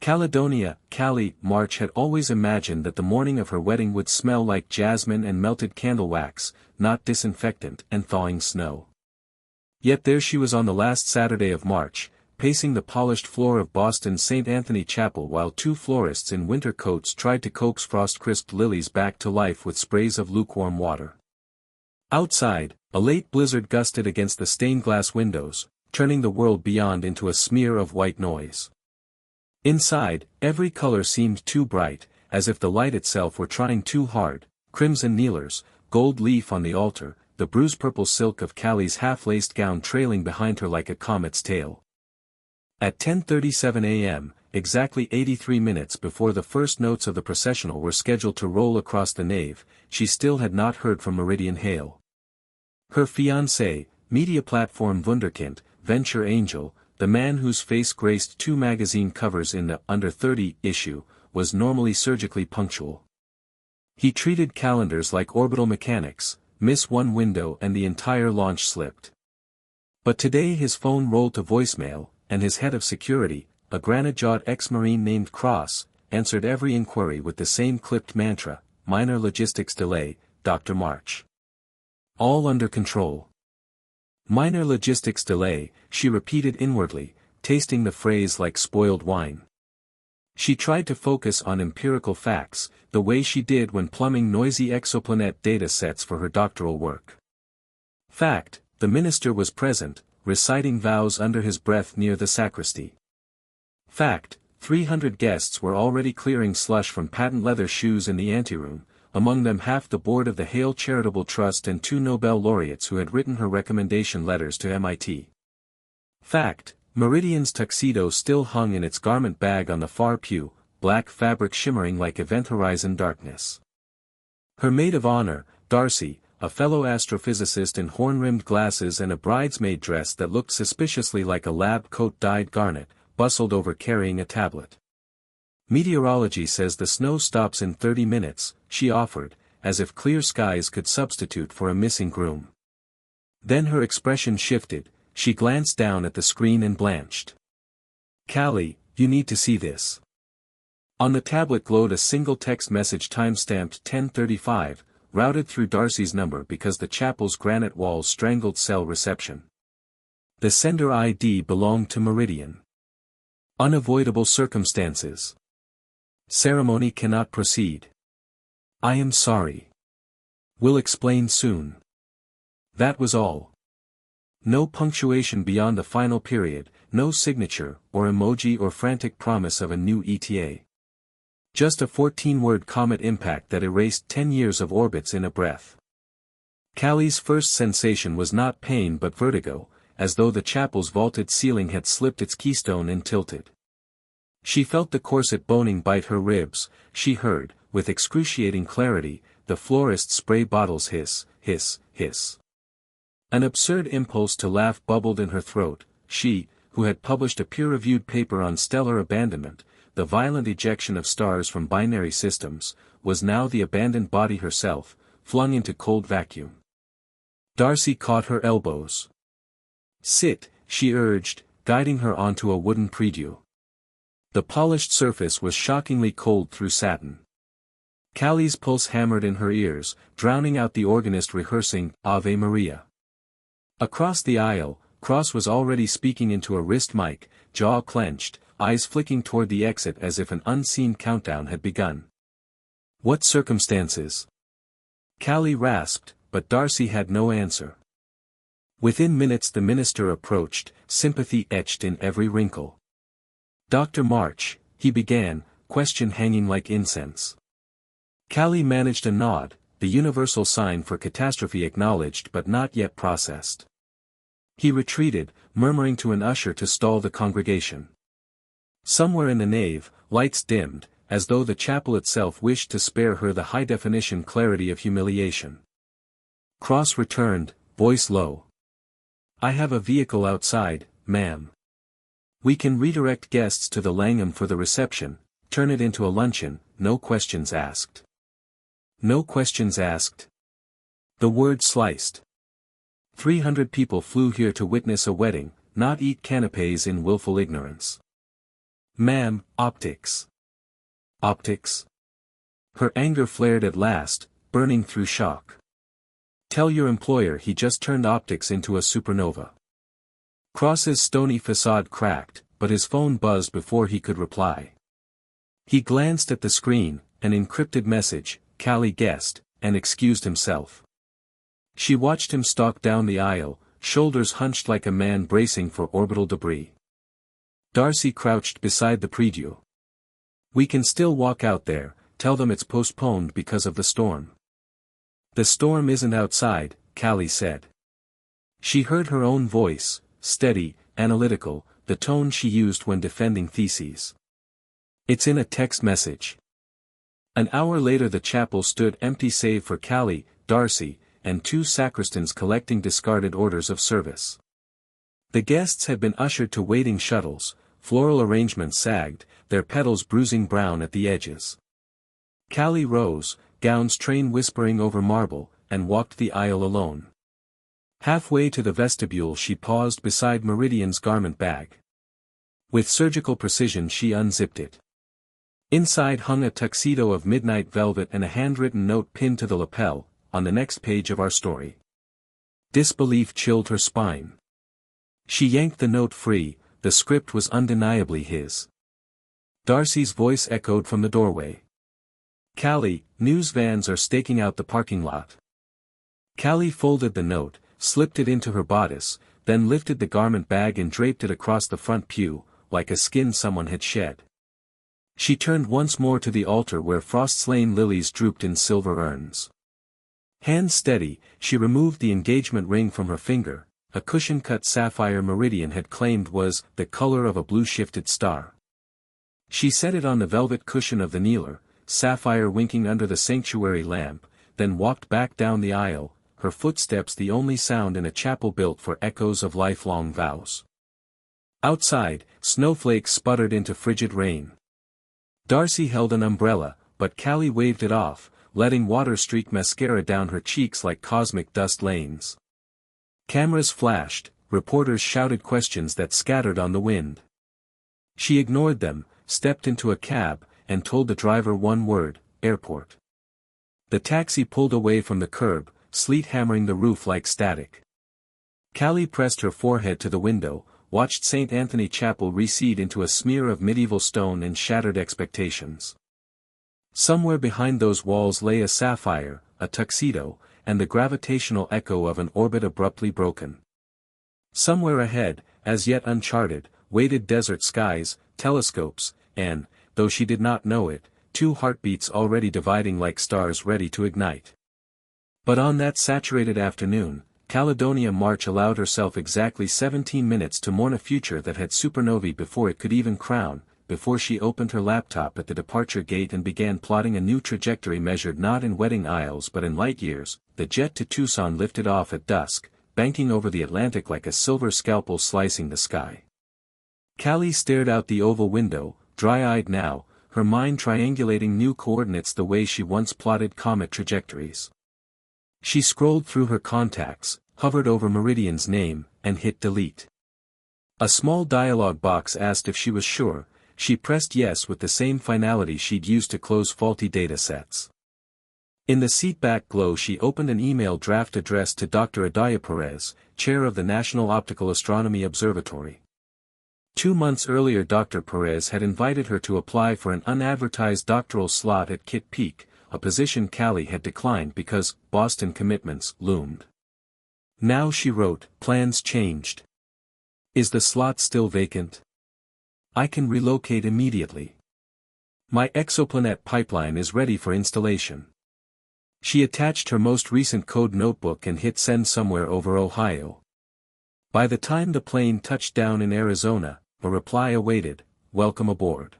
Caledonia, Callie, March had always imagined that the morning of her wedding would smell like jasmine and melted candle wax, not disinfectant and thawing snow. Yet there she was on the last Saturday of March, pacing the polished floor of Boston's St. Anthony Chapel while two florists in winter coats tried to coax frost-crisped lilies back to life with sprays of lukewarm water. Outside, a late blizzard gusted against the stained-glass windows, turning the world beyond into a smear of white noise. Inside, every color seemed too bright, as if the light itself were trying too hard: crimson kneelers, gold leaf on the altar, the bruise-purple silk of Callie's half-laced gown trailing behind her like a comet's tail. At 10:37 a.m., exactly 83 minutes before the first notes of the processional were scheduled to roll across the nave, she still had not heard from Meridian Hale. Her fiancé, media platform wunderkind, venture angel, the man whose face graced two magazine covers in the Under 30 issue, was normally surgically punctual. He treated calendars like orbital mechanics: miss one window and the entire launch slipped. But today his phone rolled to voicemail, and his head of security, a granite-jawed ex-marine named Cross, answered every inquiry with the same clipped mantra: minor logistics delay, Dr. March. All under control. Minor logistics delay, she repeated inwardly, tasting the phrase like spoiled wine. She tried to focus on empirical facts, the way she did when plumbing noisy exoplanet data sets for her doctoral work. Fact: the minister was present, reciting vows under his breath near the sacristy. Fact: 300 guests were already clearing slush from patent leather shoes in the anteroom, among them half the board of the Hale Charitable Trust and two Nobel laureates who had written her recommendation letters to MIT. Fact: Meridian's tuxedo still hung in its garment bag on the far pew, black fabric shimmering like event horizon darkness. Her maid of honor, Darcy, a fellow astrophysicist in horn-rimmed glasses and a bridesmaid dress that looked suspiciously like a lab coat dyed garnet, bustled over carrying a tablet. Meteorology says the snow stops in 30 minutes, she offered, as if clear skies could substitute for a missing groom. Then her expression shifted, she glanced down at the screen and blanched. Callie, you need to see this. On the tablet glowed a single text message time-stamped 10:35, routed through Darcy's number because the chapel's granite walls strangled cell reception. The sender ID belonged to Meridian. Unavoidable circumstances. Ceremony cannot proceed. I am sorry. Will explain soon. That was all. No punctuation beyond the final period, no signature, or emoji or frantic promise of a new ETA. Just a 14-word comet impact that erased 10 years of orbits in a breath. Callie's first sensation was not pain but vertigo, as though the chapel's vaulted ceiling had slipped its keystone and tilted. She felt the corset boning bite her ribs, she heard, with excruciating clarity, the florist's spray bottles hiss, hiss, hiss. An absurd impulse to laugh bubbled in her throat. She, who had published a peer-reviewed paper on stellar abandonment, the violent ejection of stars from binary systems, was now the abandoned body herself, flung into cold vacuum. Darcy caught her elbows. Sit, she urged, guiding her onto a wooden prie-dieu. The polished surface was shockingly cold through satin. Callie's pulse hammered in her ears, drowning out the organist rehearsing Ave Maria. Across the aisle, Cross was already speaking into a wrist mic, jaw clenched, eyes flicking toward the exit as if an unseen countdown had begun. What circumstances? Callie rasped, but Darcy had no answer. Within minutes the minister approached, sympathy etched in every wrinkle. Dr. March, he began, question hanging like incense. Callie managed a nod, the universal sign for catastrophe acknowledged but not yet processed. He retreated, murmuring to an usher to stall the congregation. Somewhere in the nave, lights dimmed, as though the chapel itself wished to spare her the high-definition clarity of humiliation. Cross returned, voice low. I have a vehicle outside, ma'am. We can redirect guests to the Langham for the reception, turn it into a luncheon, no questions asked. No questions asked. The word sliced. 300 people flew here to witness a wedding, not eat canapés in willful ignorance. Ma'am, optics. Optics? Her anger flared at last, burning through shock. Tell your employer he just turned optics into a supernova. Cross's stony facade cracked, but his phone buzzed before he could reply. He glanced at the screen, an encrypted message, Callie guessed, and excused himself. She watched him stalk down the aisle, shoulders hunched like a man bracing for orbital debris. Darcy crouched beside the prie-dieu. We can still walk out there, tell them it's postponed because of the storm. The storm isn't outside, Callie said. She heard her own voice, steady, analytical, the tone she used when defending theses. It's in a text message. An hour later the chapel stood empty save for Callie, Darcy, and two sacristans collecting discarded orders of service. The guests had been ushered to waiting shuttles, floral arrangements sagged, their petals bruising brown at the edges. Callie rose, gown's train whispering over marble, and walked the aisle alone. Halfway to the vestibule she paused beside Meridian's garment bag. With surgical precision she unzipped it. Inside hung a tuxedo of midnight velvet and a handwritten note pinned to the lapel, on the next page of our story. Disbelief chilled her spine. She yanked the note free, the script was undeniably his. Darcy's voice echoed from the doorway. Callie, news vans are staking out the parking lot. Callie folded the note, slipped it into her bodice, then lifted the garment bag and draped it across the front pew, like a skin someone had shed. She turned once more to the altar where frost-slain lilies drooped in silver urns. Hands steady, she removed the engagement ring from her finger, a cushion-cut sapphire Meridian had claimed was the color of a blue-shifted star. She set it on the velvet cushion of the kneeler, sapphire winking under the sanctuary lamp, then walked back down the aisle, her footsteps the only sound in a chapel built for echoes of lifelong vows. Outside, snowflakes sputtered into frigid rain. Darcy held an umbrella, but Callie waved it off, letting water streak mascara down her cheeks like cosmic dust lanes. Cameras flashed, reporters shouted questions that scattered on the wind. She ignored them, stepped into a cab, and told the driver one word, airport. The taxi pulled away from the curb, sleet hammering the roof like static. Callie pressed her forehead to the window, watched St. Anthony Chapel recede into a smear of medieval stone and shattered expectations. Somewhere behind those walls lay a sapphire, a tuxedo, and the gravitational echo of an orbit abruptly broken. Somewhere ahead, as yet uncharted, waited desert skies, telescopes, and, though she did not know it, two heartbeats already dividing like stars ready to ignite. But on that saturated afternoon, Caledonia March allowed herself exactly 17 minutes to mourn a future that had supernovae before it could even crown, before she opened her laptop at the departure gate and began plotting a new trajectory measured not in wedding aisles but in light years. The jet to Tucson lifted off at dusk, banking over the Atlantic like a silver scalpel slicing the sky. Callie stared out the oval window, dry-eyed now, her mind triangulating new coordinates the way she once plotted comet trajectories. She scrolled through her contacts, hovered over Meridian's name, and hit delete. A small dialog box asked if she was sure. She pressed yes with the same finality she'd used to close faulty data sets. In the seatback glow she opened an email draft addressed to Dr. Adaya Perez, chair of the National Optical Astronomy Observatory. 2 months earlier Dr. Perez had invited her to apply for an unadvertised doctoral slot at Kitt Peak, a position Callie had declined because Boston commitments loomed. Now she wrote, plans changed. Is the slot still vacant? I can relocate immediately. My exoplanet pipeline is ready for installation. She attached her most recent code notebook and hit send somewhere over Ohio. By the time the plane touched down in Arizona, a reply awaited, welcome aboard.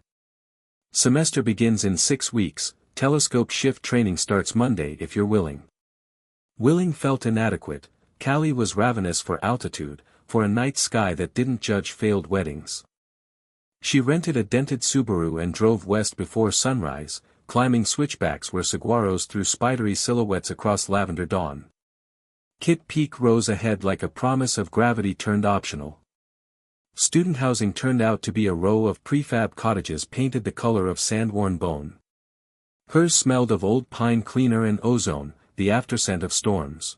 Semester begins in 6 weeks, telescope shift training starts Monday if you're willing. Willing felt inadequate, Callie was ravenous for altitude, for a night sky that didn't judge failed weddings. She rented a dented Subaru and drove west before sunrise, climbing switchbacks where saguaros threw spidery silhouettes across lavender dawn. Kitt Peak rose ahead like a promise of gravity turned optional. Student housing turned out to be a row of prefab cottages painted the color of sand-worn bone. Hers smelled of old pine cleaner and ozone, the afterscent of storms.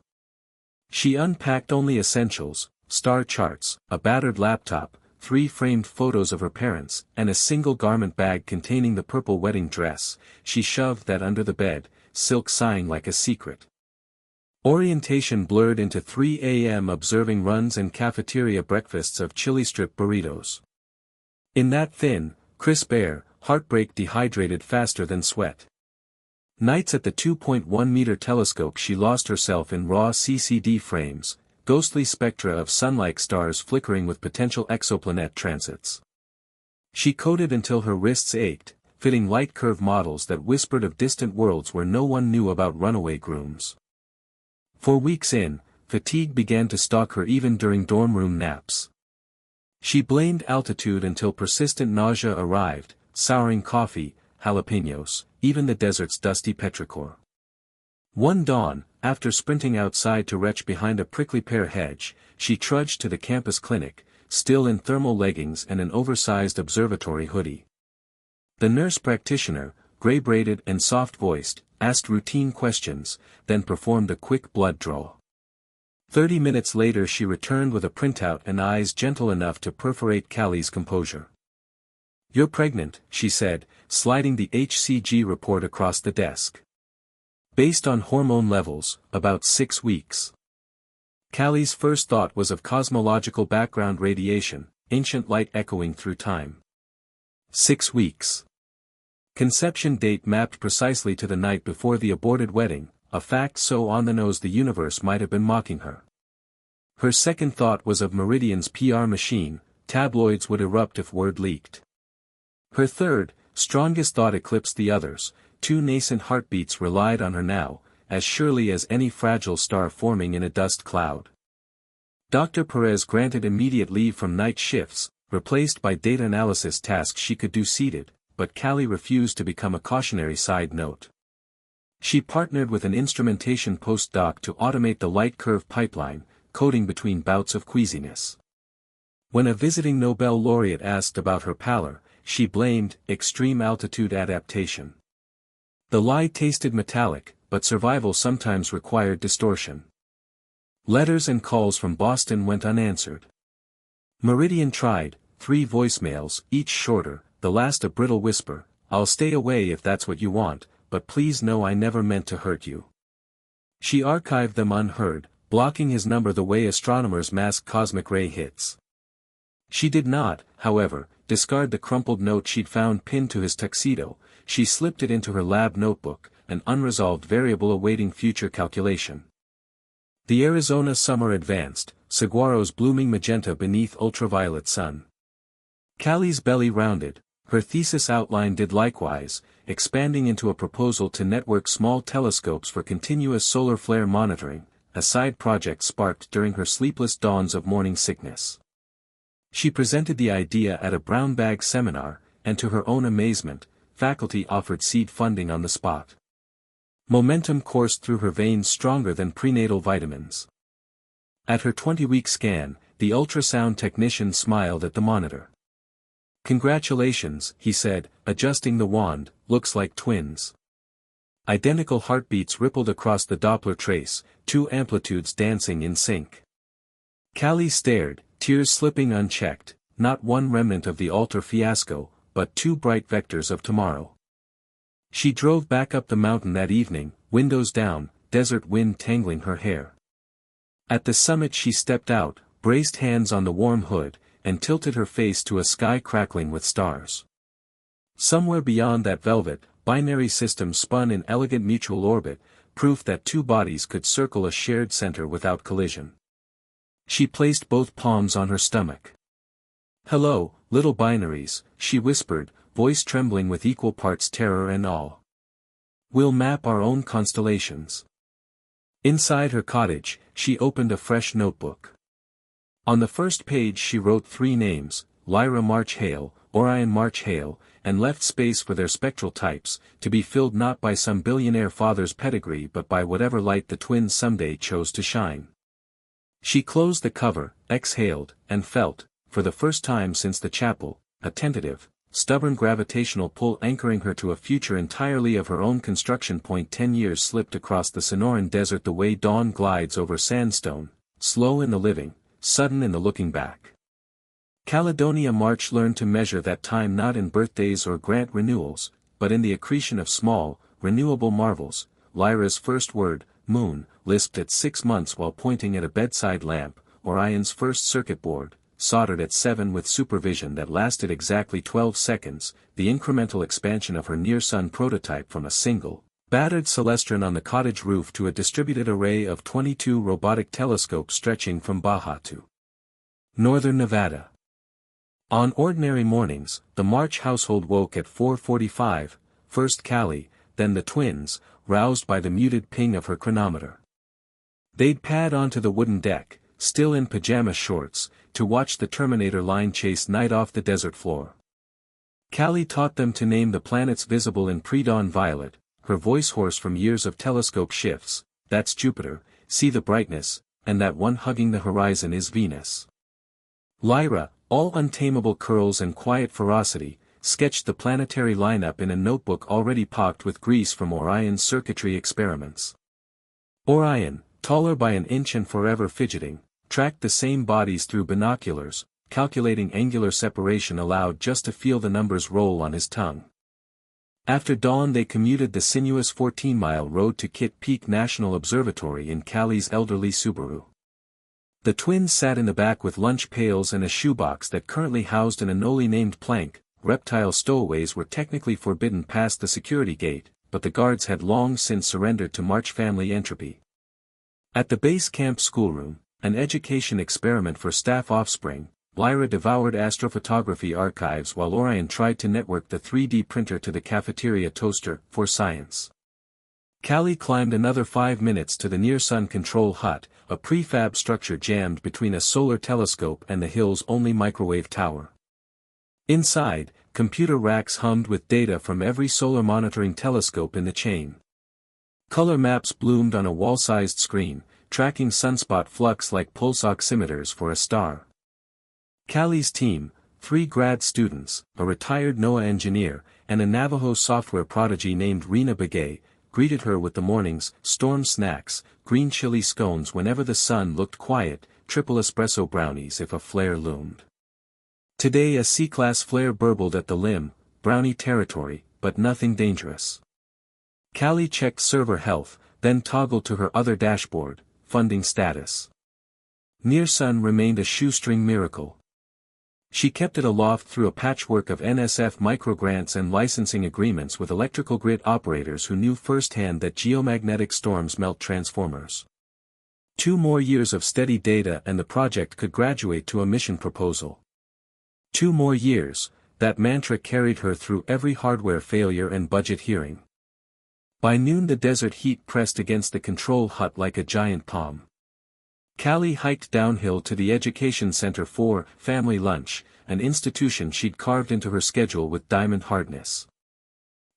She unpacked only essentials: star charts, a battered laptop, 3 framed photos of her parents, and a single garment bag containing the purple wedding dress. She shoved that under the bed, silk sighing like a secret. Orientation blurred into 3 a.m. observing runs and cafeteria breakfasts of chili strip burritos. In that thin, crisp air, heartbreak dehydrated faster than sweat. Nights at the 2.1-meter telescope she lost herself in raw CCD frames, ghostly spectra of sun-like stars flickering with potential exoplanet transits. She coded until her wrists ached, fitting light curve models that whispered of distant worlds where no one knew about runaway grooms. 4 weeks in, fatigue began to stalk her even during dorm room naps. She blamed altitude until persistent nausea arrived, souring coffee, jalapenos, even the desert's dusty petrichor. One dawn, after sprinting outside to retch behind a prickly pear hedge, she trudged to the campus clinic, still in thermal leggings and an oversized observatory hoodie. The nurse practitioner, gray-braided and soft-voiced, asked routine questions, then performed a quick blood draw. 30 minutes later she returned with a printout and eyes gentle enough to perforate Callie's composure. "You're pregnant," she said, sliding the HCG report across the desk. "Based on hormone levels, about 6 weeks." Callie's first thought was of cosmological background radiation, ancient light echoing through time. 6 weeks. Conception date mapped precisely to the night before the aborted wedding, a fact so on the nose the universe might have been mocking her. Her second thought was of Meridian's PR machine, tabloids would erupt if word leaked. Her third, strongest thought eclipsed the others: 2 nascent heartbeats relied on her now, as surely as any fragile star forming in a dust cloud. Dr. Perez granted immediate leave from night shifts, replaced by data analysis tasks she could do seated, but Callie refused to become a cautionary side note. She partnered with an instrumentation postdoc to automate the light curve pipeline, coding between bouts of queasiness. When a visiting Nobel laureate asked about her pallor, she blamed extreme altitude adaptation. The lie tasted metallic, but survival sometimes required distortion. Letters and calls from Boston went unanswered. Meridian tried, 3 voicemails, each shorter, the last a brittle whisper: "I'll stay away if that's what you want, but please know I never meant to hurt you." She archived them unheard, blocking his number the way astronomers mask cosmic ray hits. She did not, however, discard the crumpled note she'd found pinned to his tuxedo. She slipped it into her lab notebook, an unresolved variable awaiting future calculation. The Arizona summer advanced, saguaros blooming magenta beneath ultraviolet sun. Callie's belly rounded, her thesis outline did likewise, expanding into a proposal to network small telescopes for continuous solar flare monitoring, a side project sparked during her sleepless dawns of morning sickness. She presented the idea at a brown bag seminar, and to her own amazement, faculty offered seed funding on the spot. Momentum coursed through her veins stronger than prenatal vitamins. At her 20-week scan, the ultrasound technician smiled at the monitor. "Congratulations," he said, adjusting the wand, "looks like twins." Identical heartbeats rippled across the Doppler trace, 2 amplitudes dancing in sync. Callie stared, tears slipping unchecked, not one remnant of the altar fiasco, but 2 bright vectors of tomorrow. She drove back up the mountain that evening, windows down, desert wind tangling her hair. At the summit she stepped out, braced hands on the warm hood, and tilted her face to a sky crackling with stars. Somewhere beyond that velvet, binary system spun in elegant mutual orbit, proof that 2 bodies could circle a shared center without collision. She placed both palms on her stomach. "Hello, little binaries," she whispered, voice trembling with equal parts terror and awe. "We'll map our own constellations." Inside her cottage, she opened a fresh notebook. On the first page she wrote 3 names, Lyra March Hale, Orion March Hale, and left space for their spectral types, to be filled not by some billionaire father's pedigree but by whatever light the twins someday chose to shine. She closed the cover, exhaled, and felt, for the first time since the chapel, a tentative, stubborn gravitational pull anchoring her to a future entirely of her own construction. 10 years slipped across the Sonoran desert the way dawn glides over sandstone, slow in the living, sudden in the looking back. Caledonia March learned to measure that time not in birthdays or grant renewals, but in the accretion of small, renewable marvels. Lyra's first word, moon, lisped at 6 months while pointing at a bedside lamp, Orion's first circuit board, soldered at 7 with supervision that lasted exactly 12 seconds, the incremental expansion of her near-sun prototype from a single, battered celestron on the cottage roof to a distributed array of 22 robotic telescopes stretching from Baja to northern Nevada. On ordinary mornings, the March household woke at 4:45, first Callie, then the twins, roused by the muted ping of her chronometer. They'd pad onto the wooden deck, still in pajama shorts, to watch the Terminator line chase night off the desert floor. Callie taught them to name the planets visible in pre-dawn violet, her voice hoarse from years of telescope shifts. That's Jupiter, see the brightness, and that one hugging the horizon is Venus. Lyra, all untamable curls and quiet ferocity, sketched the planetary lineup in a notebook already pocked with grease from Orion's circuitry experiments. Orion, taller by an inch and forever fidgeting, tracked the same bodies through binoculars, calculating angular separation aloud just to feel the numbers roll on his tongue. After dawn they commuted the sinuous 14-mile road to Kitt Peak National Observatory in Callie's elderly Subaru. The twins sat in the back with lunch pails and a shoebox that currently housed an annually named plank. Reptile stowaways were technically forbidden past the security gate, but the guards had long since surrendered to March family entropy. At the base camp schoolroom, an education experiment for staff offspring, Lyra devoured astrophotography archives while Orion tried to network the 3D printer to the cafeteria toaster, for science. Callie climbed another 5 minutes to the near-sun control hut, a prefab structure jammed between a solar telescope and the hill's only microwave tower. Inside, computer racks hummed with data from every solar monitoring telescope in the chain. Color maps bloomed on a wall-sized screen, tracking sunspot flux like pulse oximeters for a star. Callie's team, 3 grad students, a retired NOAA engineer, and a Navajo software prodigy named Rena Begay, greeted her with the morning's storm snacks, green chili scones whenever the sun looked quiet, triple espresso brownies if a flare loomed. Today a C-class flare burbled at the limb, brownie territory, but nothing dangerous. Callie checked server health, then toggled to her other dashboard, funding status. Near-sun remained a shoestring miracle. She kept it aloft through a patchwork of NSF microgrants and licensing agreements with electrical grid operators who knew firsthand that geomagnetic storms melt transformers. 2 more years of steady data and the project could graduate to a mission proposal. 2 more years, that mantra carried her through every hardware failure and budget hearing. By noon the desert heat pressed against the control hut like a giant palm. Callie hiked downhill to the education center for family lunch, an institution she'd carved into her schedule with diamond hardness.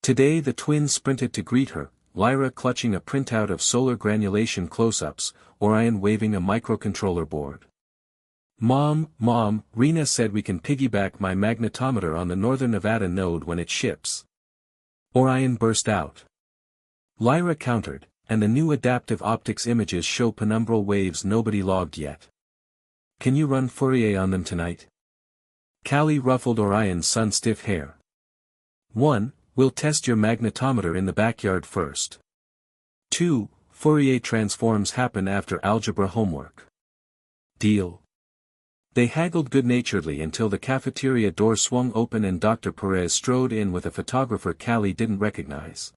Today the twins sprinted to greet her, Lyra clutching a printout of solar granulation close-ups, Orion waving a microcontroller board. Mom, Rena said we can piggyback my magnetometer on the Northern Nevada node when it ships. Orion burst out. Lyra countered, and the new adaptive optics images show penumbral waves nobody logged yet. Can you run Fourier on them tonight? Callie ruffled Orion's sun-stiff hair. 1. We'll test your magnetometer in the backyard first. 2. Fourier transforms happen after algebra homework. Deal. They haggled good-naturedly until the cafeteria door swung open and Dr. Perez strode in with a photographer Callie didn't recognize.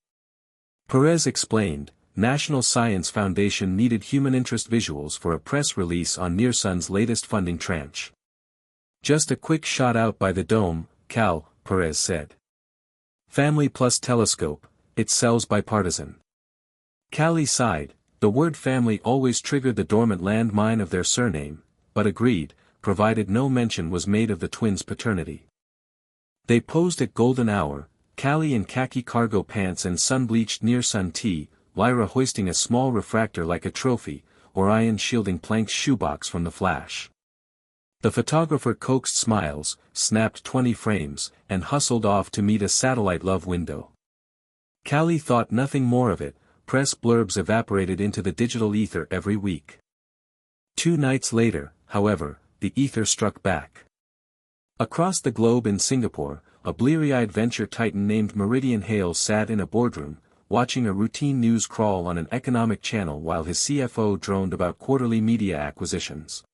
Perez explained, National Science Foundation needed human interest visuals for a press release on Nearsun's latest funding tranche. Just a quick shot out by the dome, Cal, Perez said. Family plus telescope, it sells bipartisan. Callie sighed, the word family always triggered the dormant landmine of their surname, but agreed, provided no mention was made of the twins' paternity. They posed at golden hour, Callie in khaki cargo pants and sun-bleached near-sun tee, Lyra hoisting a small refractor like a trophy, Orion shielding Plank's shoebox from the flash. The photographer coaxed smiles, snapped 20 frames, and hustled off to meet a satellite love window. Callie thought nothing more of it. Press blurbs evaporated into the digital ether every week. 2 nights later, however, the ether struck back. Across the globe in Singapore, a bleary-eyed venture titan named Meridian Hale sat in a boardroom, watching a routine news crawl on an economic channel while his CFO droned about quarterly media acquisitions.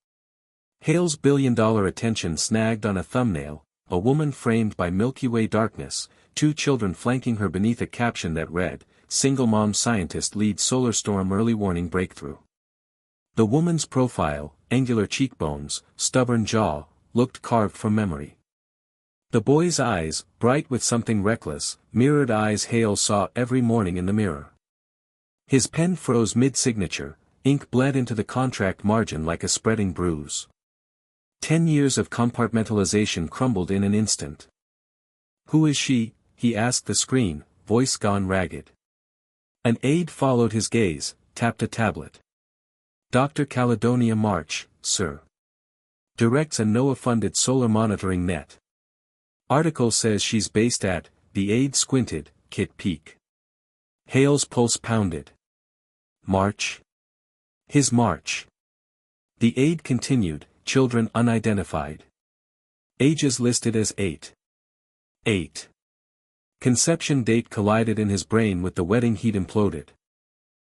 Hale's billion-dollar attention snagged on a thumbnail, a woman framed by Milky Way darkness, 2 children flanking her beneath a caption that read, "Single mom scientist leads solar storm early warning breakthrough." The woman's profile, angular cheekbones, stubborn jaw, looked carved from memory. The boy's eyes, bright with something reckless, mirrored eyes Hale saw every morning in the mirror. His pen froze mid-signature, ink bled into the contract margin like a spreading bruise. 10 years of compartmentalization crumbled in an instant. "Who is she?" he asked the screen, voice gone ragged. An aide followed his gaze, tapped a tablet. "Dr. Caledonia March, sir. Directs a NOAA-funded solar monitoring net. Article says she's based at," the aide squinted, Kit Peak. Hale's pulse pounded. "March? His March." The aide continued, "Children unidentified. Ages listed as 8. 8. Conception date collided in his brain with the wedding he'd imploded.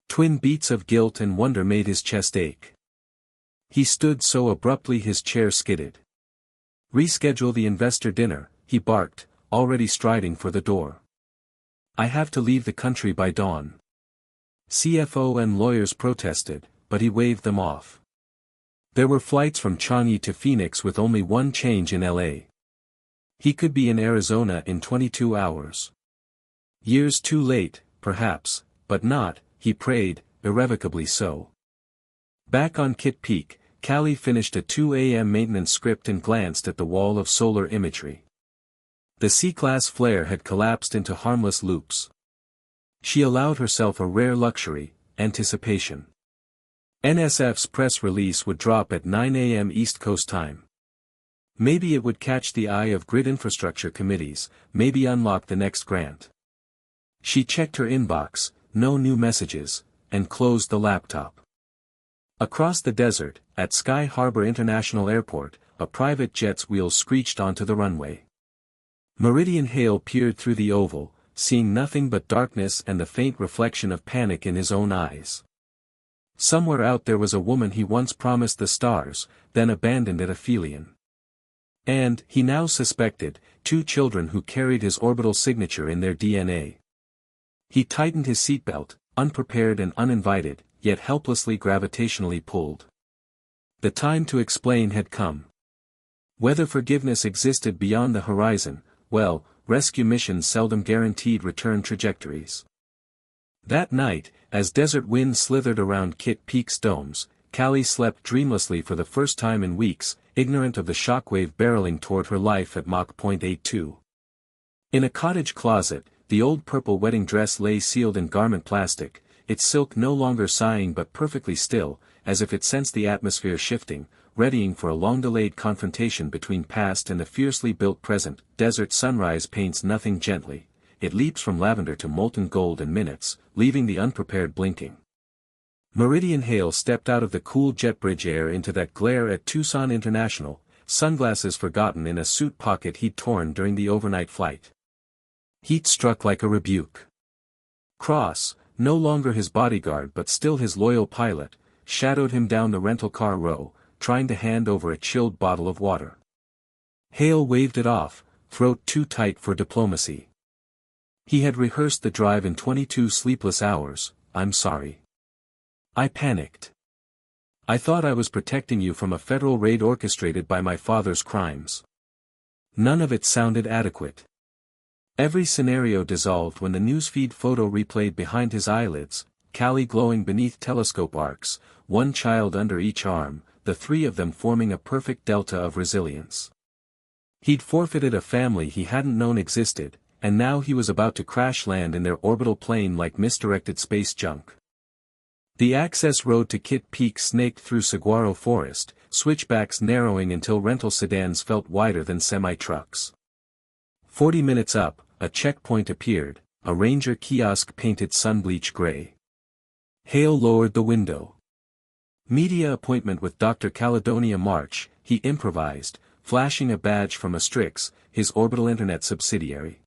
Twin beats of guilt and wonder made his chest ache. He stood so abruptly his chair skidded. "Reschedule the investor dinner," he barked, already striding for the door. "I have to leave the country by dawn." CFO and lawyers protested, but he waved them off. There were flights from Changi to Phoenix with only one change in LA. He could be in Arizona in 22 hours. Years too late, perhaps, but not, he prayed, irrevocably so. Back on Kit Peak, Callie finished a 2 a.m. maintenance script and glanced at the wall of solar imagery. The C-class flare had collapsed into harmless loops. She allowed herself a rare luxury, anticipation. NSF's press release would drop at 9 a.m. East Coast time. Maybe it would catch the eye of grid infrastructure committees, maybe unlock the next grant. She checked her inbox, no new messages, and closed the laptop. Across the desert, at Sky Harbor International Airport, a private jet's wheels screeched onto the runway. Meridian Hale peered through the oval, seeing nothing but darkness and the faint reflection of panic in his own eyes. Somewhere out there was a woman he once promised the stars, then abandoned at aphelion. And, he now suspected, 2 children who carried his orbital signature in their DNA. He tightened his seatbelt, unprepared and uninvited, yet helplessly gravitationally pulled. The time to explain had come. Whether forgiveness existed beyond the horizon, well, rescue missions seldom guaranteed return trajectories. That night, as desert winds slithered around Kit Peak's domes, Callie slept dreamlessly for the first time in weeks, ignorant of the shockwave barreling toward her life at Mach .82. In a cottage closet, the old purple wedding dress lay sealed in garment plastic, its silk no longer sighing but perfectly still, as if it sensed the atmosphere shifting, readying for a long-delayed confrontation between past and the fiercely built present. Desert sunrise paints nothing gently, it leaps from lavender to molten gold in minutes, leaving the unprepared blinking. Meridian Hale stepped out of the cool JetBridge air into that glare at Tucson International, sunglasses forgotten in a suit pocket he'd torn during the overnight flight. Heat struck like a rebuke. Cross, no longer his bodyguard but still his loyal pilot, shadowed him down the rental car row, trying to hand over a chilled bottle of water. Hale waved it off, throat too tight for diplomacy. He had rehearsed the drive in 22 sleepless hours. "I'm sorry. I panicked. I thought I was protecting you from a federal raid orchestrated by my father's crimes." None of it sounded adequate. Every scenario dissolved when the newsfeed photo replayed behind his eyelids, Callie glowing beneath telescope arcs, 1 child under each arm, the 3 of them forming a perfect delta of resilience. He'd forfeited a family he hadn't known existed, and now he was about to crash land in their orbital plane like misdirected space junk. The access road to Kit Peak snaked through saguaro forest, switchbacks narrowing until rental sedans felt wider than semi-trucks. 40 minutes up, a checkpoint appeared, a ranger kiosk painted sun-bleach gray. Hale lowered the window. Media appointment with Dr. Caledonia March, he improvised, flashing a badge from Astrix, his orbital internet subsidiary.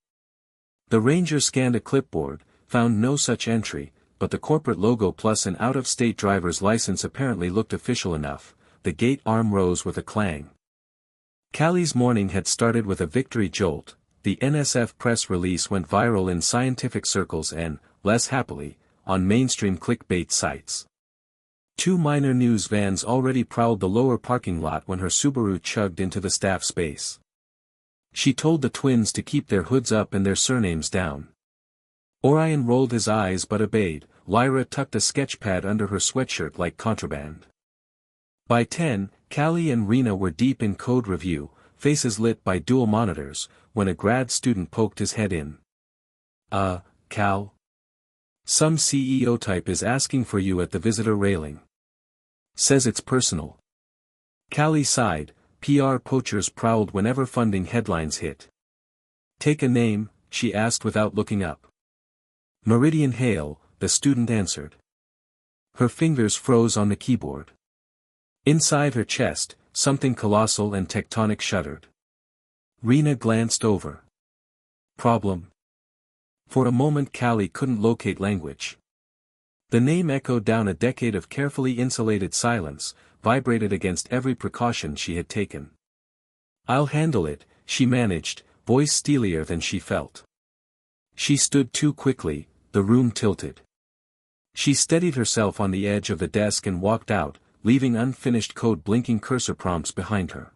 The ranger scanned a clipboard, found no such entry, but the corporate logo plus an out-of-state driver's license apparently looked official enough. The gate arm rose with a clang. Callie's morning had started with a victory jolt. The NSF press release went viral in scientific circles and, less happily, on mainstream clickbait sites. 2 minor news vans already prowled the lower parking lot when her Subaru chugged into the staff space. She told the twins to keep their hoods up and their surnames down. Orion rolled his eyes but obeyed. Lyra tucked a sketchpad under her sweatshirt like contraband. By 10, Callie and Rena were deep in code review, faces lit by dual monitors, when a grad student poked his head in. Cal? Some CEO type is asking for you at the visitor railing. Says it's personal. Callie sighed. PR poachers prowled whenever funding headlines hit. Take a name, she asked without looking up. Meridian Hale, the student answered. Her fingers froze on the keyboard. Inside her chest, something colossal and tectonic shuddered. Rena glanced over. Problem? For a moment Callie couldn't locate language. The name echoed down a decade of carefully insulated silence, vibrated against every precaution she had taken. I'll handle it, she managed, voice steelier than she felt. She stood too quickly, the room tilted. She steadied herself on the edge of the desk and walked out, leaving unfinished code blinking cursor prompts behind her.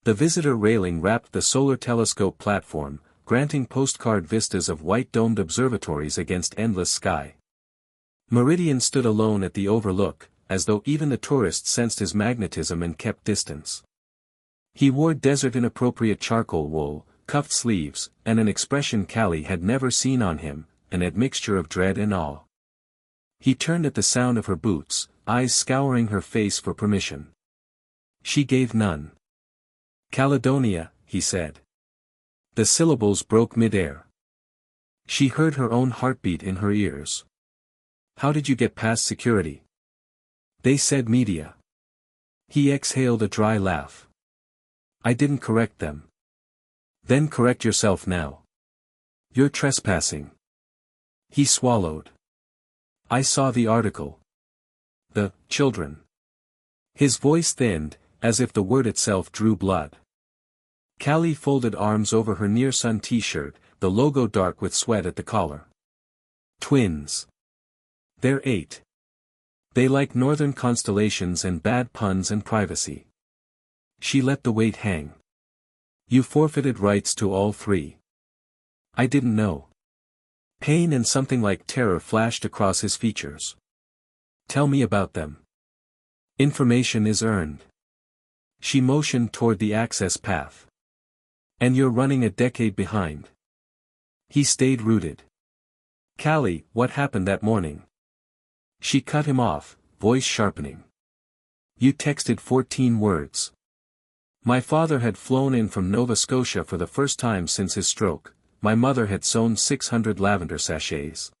The visitor railing wrapped the solar telescope platform, granting postcard vistas of white-domed observatories against endless sky. Meridian stood alone at the overlook, as though even the tourists sensed his magnetism and kept distance. He wore desert-inappropriate charcoal wool, cuffed sleeves, and an expression Callie had never seen on him, an admixture of dread and awe. He turned at the sound of her boots, eyes scouring her face for permission. She gave none. Caledonia, he said. The syllables broke mid-air. She heard her own heartbeat in her ears. How did you get past security? They said media. He exhaled a dry laugh. I didn't correct them. Then correct yourself now. You're trespassing. He swallowed. I saw the article. The children. His voice thinned, as if the word itself drew blood. Callie folded arms over her near-sun t-shirt, the logo dark with sweat at the collar. Twins. They're 8. They like northern constellations and bad puns and privacy. She let the weight hang. You forfeited rights to all 3. I didn't know. Pain and something like terror flashed across his features. Tell me about them. Information is earned. She motioned toward the access path. And you're running a decade behind. He stayed rooted. Callie, what happened that morning? She cut him off, voice sharpening. You texted 14 words. My father had flown in from Nova Scotia for the first time since his stroke. My mother had sewn 600 lavender sachets.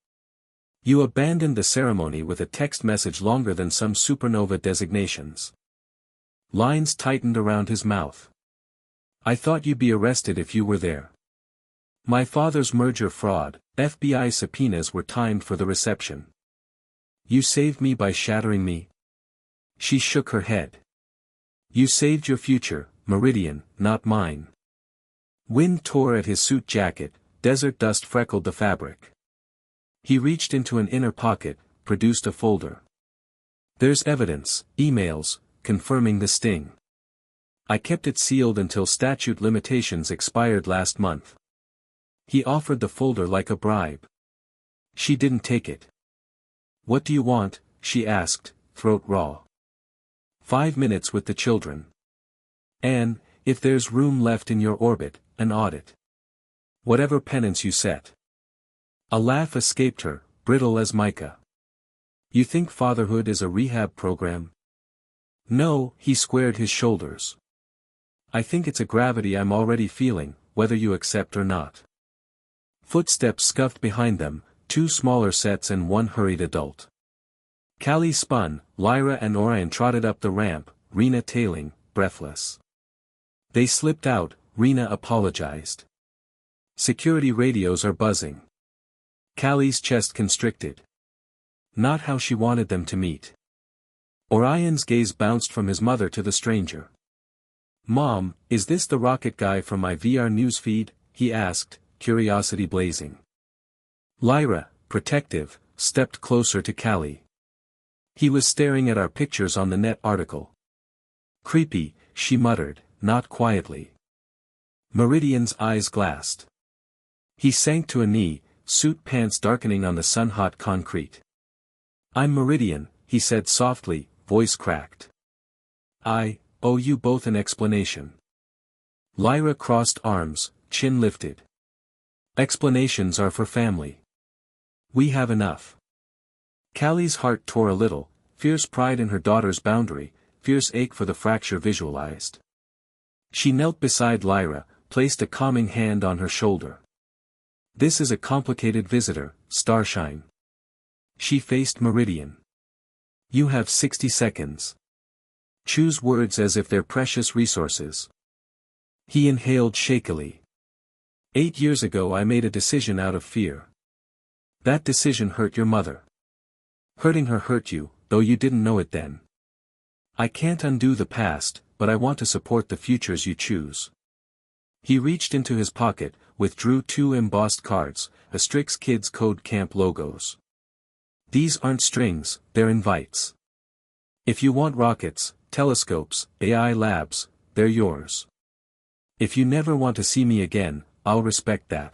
You abandoned the ceremony with a text message longer than some supernova designations. Lines tightened around his mouth. I thought you'd be arrested if you were there. My father's merger fraud, FBI subpoenas were timed for the reception. You saved me by shattering me. She shook her head. You saved your future, Meridian, not mine. Wind tore at his suit jacket, desert dust freckled the fabric. He reached into an inner pocket, produced a folder. There's evidence, emails, confirming the sting. I kept it sealed until statute limitations expired last month. He offered the folder like a bribe. She didn't take it. What do you want? She asked, throat raw. 5 minutes with the children. And, if there's room left in your orbit, an audit. Whatever penance you set. A laugh escaped her, brittle as mica. You think fatherhood is a rehab program? No, he squared his shoulders. I think it's a gravity I'm already feeling, whether you accept or not. Footsteps scuffed behind them, 2 smaller sets and 1 hurried adult. Callie spun, Lyra and Orion trotted up the ramp, Rena tailing, breathless. They slipped out, Rena apologized. Security radios are buzzing. Callie's chest constricted. Not how she wanted them to meet. Orion's gaze bounced from his mother to the stranger. Mom, is this the rocket guy from my VR newsfeed? He asked, curiosity blazing. Lyra, protective, stepped closer to Callie. He was staring at our pictures on the net article. Creepy, she muttered, not quietly. Meridian's eyes glassed. He sank to a knee, suit pants darkening on the sun-hot concrete. I'm Meridian, he said softly, voice cracked. I owe you both an explanation. Lyra crossed arms, chin lifted. Explanations are for family. We have enough. Callie's heart tore a little, fierce pride in her daughter's boundary, fierce ache for the fracture visualized. She knelt beside Lyra, placed a calming hand on her shoulder. This is a complicated visitor, Starshine. She faced Meridian. You have 60 seconds. Choose words as if they're precious resources. He inhaled shakily. 8 years ago I made a decision out of fear. That decision hurt your mother. Hurting her hurt you, though you didn't know it then. I can't undo the past, but I want to support the futures you choose. He reached into his pocket, withdrew 2 embossed cards, a Strix Kids Code Camp logos. These aren't strings, they're invites. If you want rockets, telescopes, AI labs, they're yours. If you never want to see me again, I'll respect that.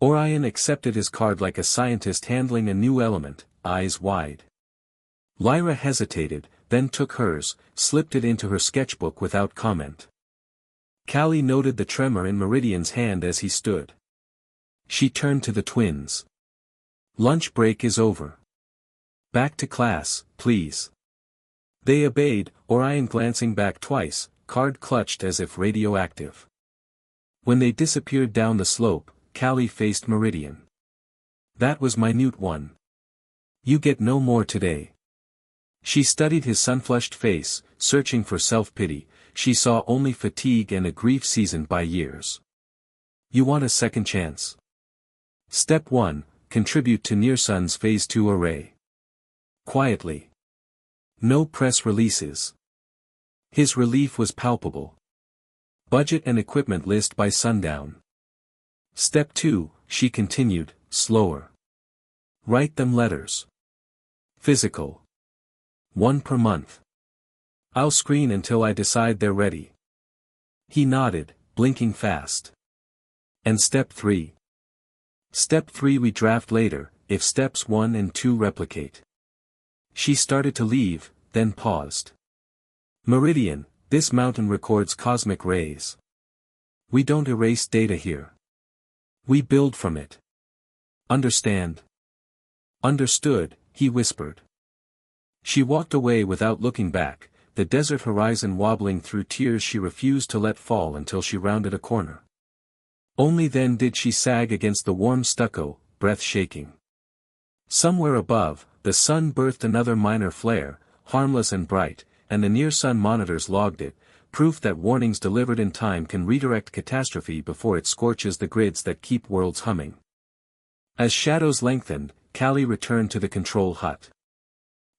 Orion accepted his card like a scientist handling a new element, eyes wide. Lyra hesitated, then took hers, slipped it into her sketchbook without comment. Callie noted the tremor in Meridian's hand as he stood. She turned to the twins. Lunch break is over. Back to class, please. They obeyed, Orion glancing back twice, card clutched as if radioactive. When they disappeared down the slope, Callie faced Meridian. That was minute one. You get no more today. She studied his sun-flushed face, searching for self-pity. She saw only fatigue and a grief seasoned by years. You want a second chance. Step 1, contribute to Nearsun's Phase 2 array. Quietly. No press releases. His relief was palpable. Budget and equipment list by sundown. Step 2, she continued, slower. Write them letters. Physical. 1 per month. I'll screen until I decide they're ready. He nodded, blinking fast. And step 3. Step 3 we draft later, if steps 1 and 2 replicate. She started to leave, then paused. Meridian, this mountain records cosmic rays. We don't erase data here. We build from it. Understand? Understood, he whispered. She walked away without looking back, the desert horizon wobbling through tears she refused to let fall until she rounded a corner. Only then did she sag against the warm stucco, breath shaking. Somewhere above, the sun birthed another minor flare, harmless and bright, and the near-sun monitors logged it, proof that warnings delivered in time can redirect catastrophe before it scorches the grids that keep worlds humming. As shadows lengthened, Callie returned to the control hut.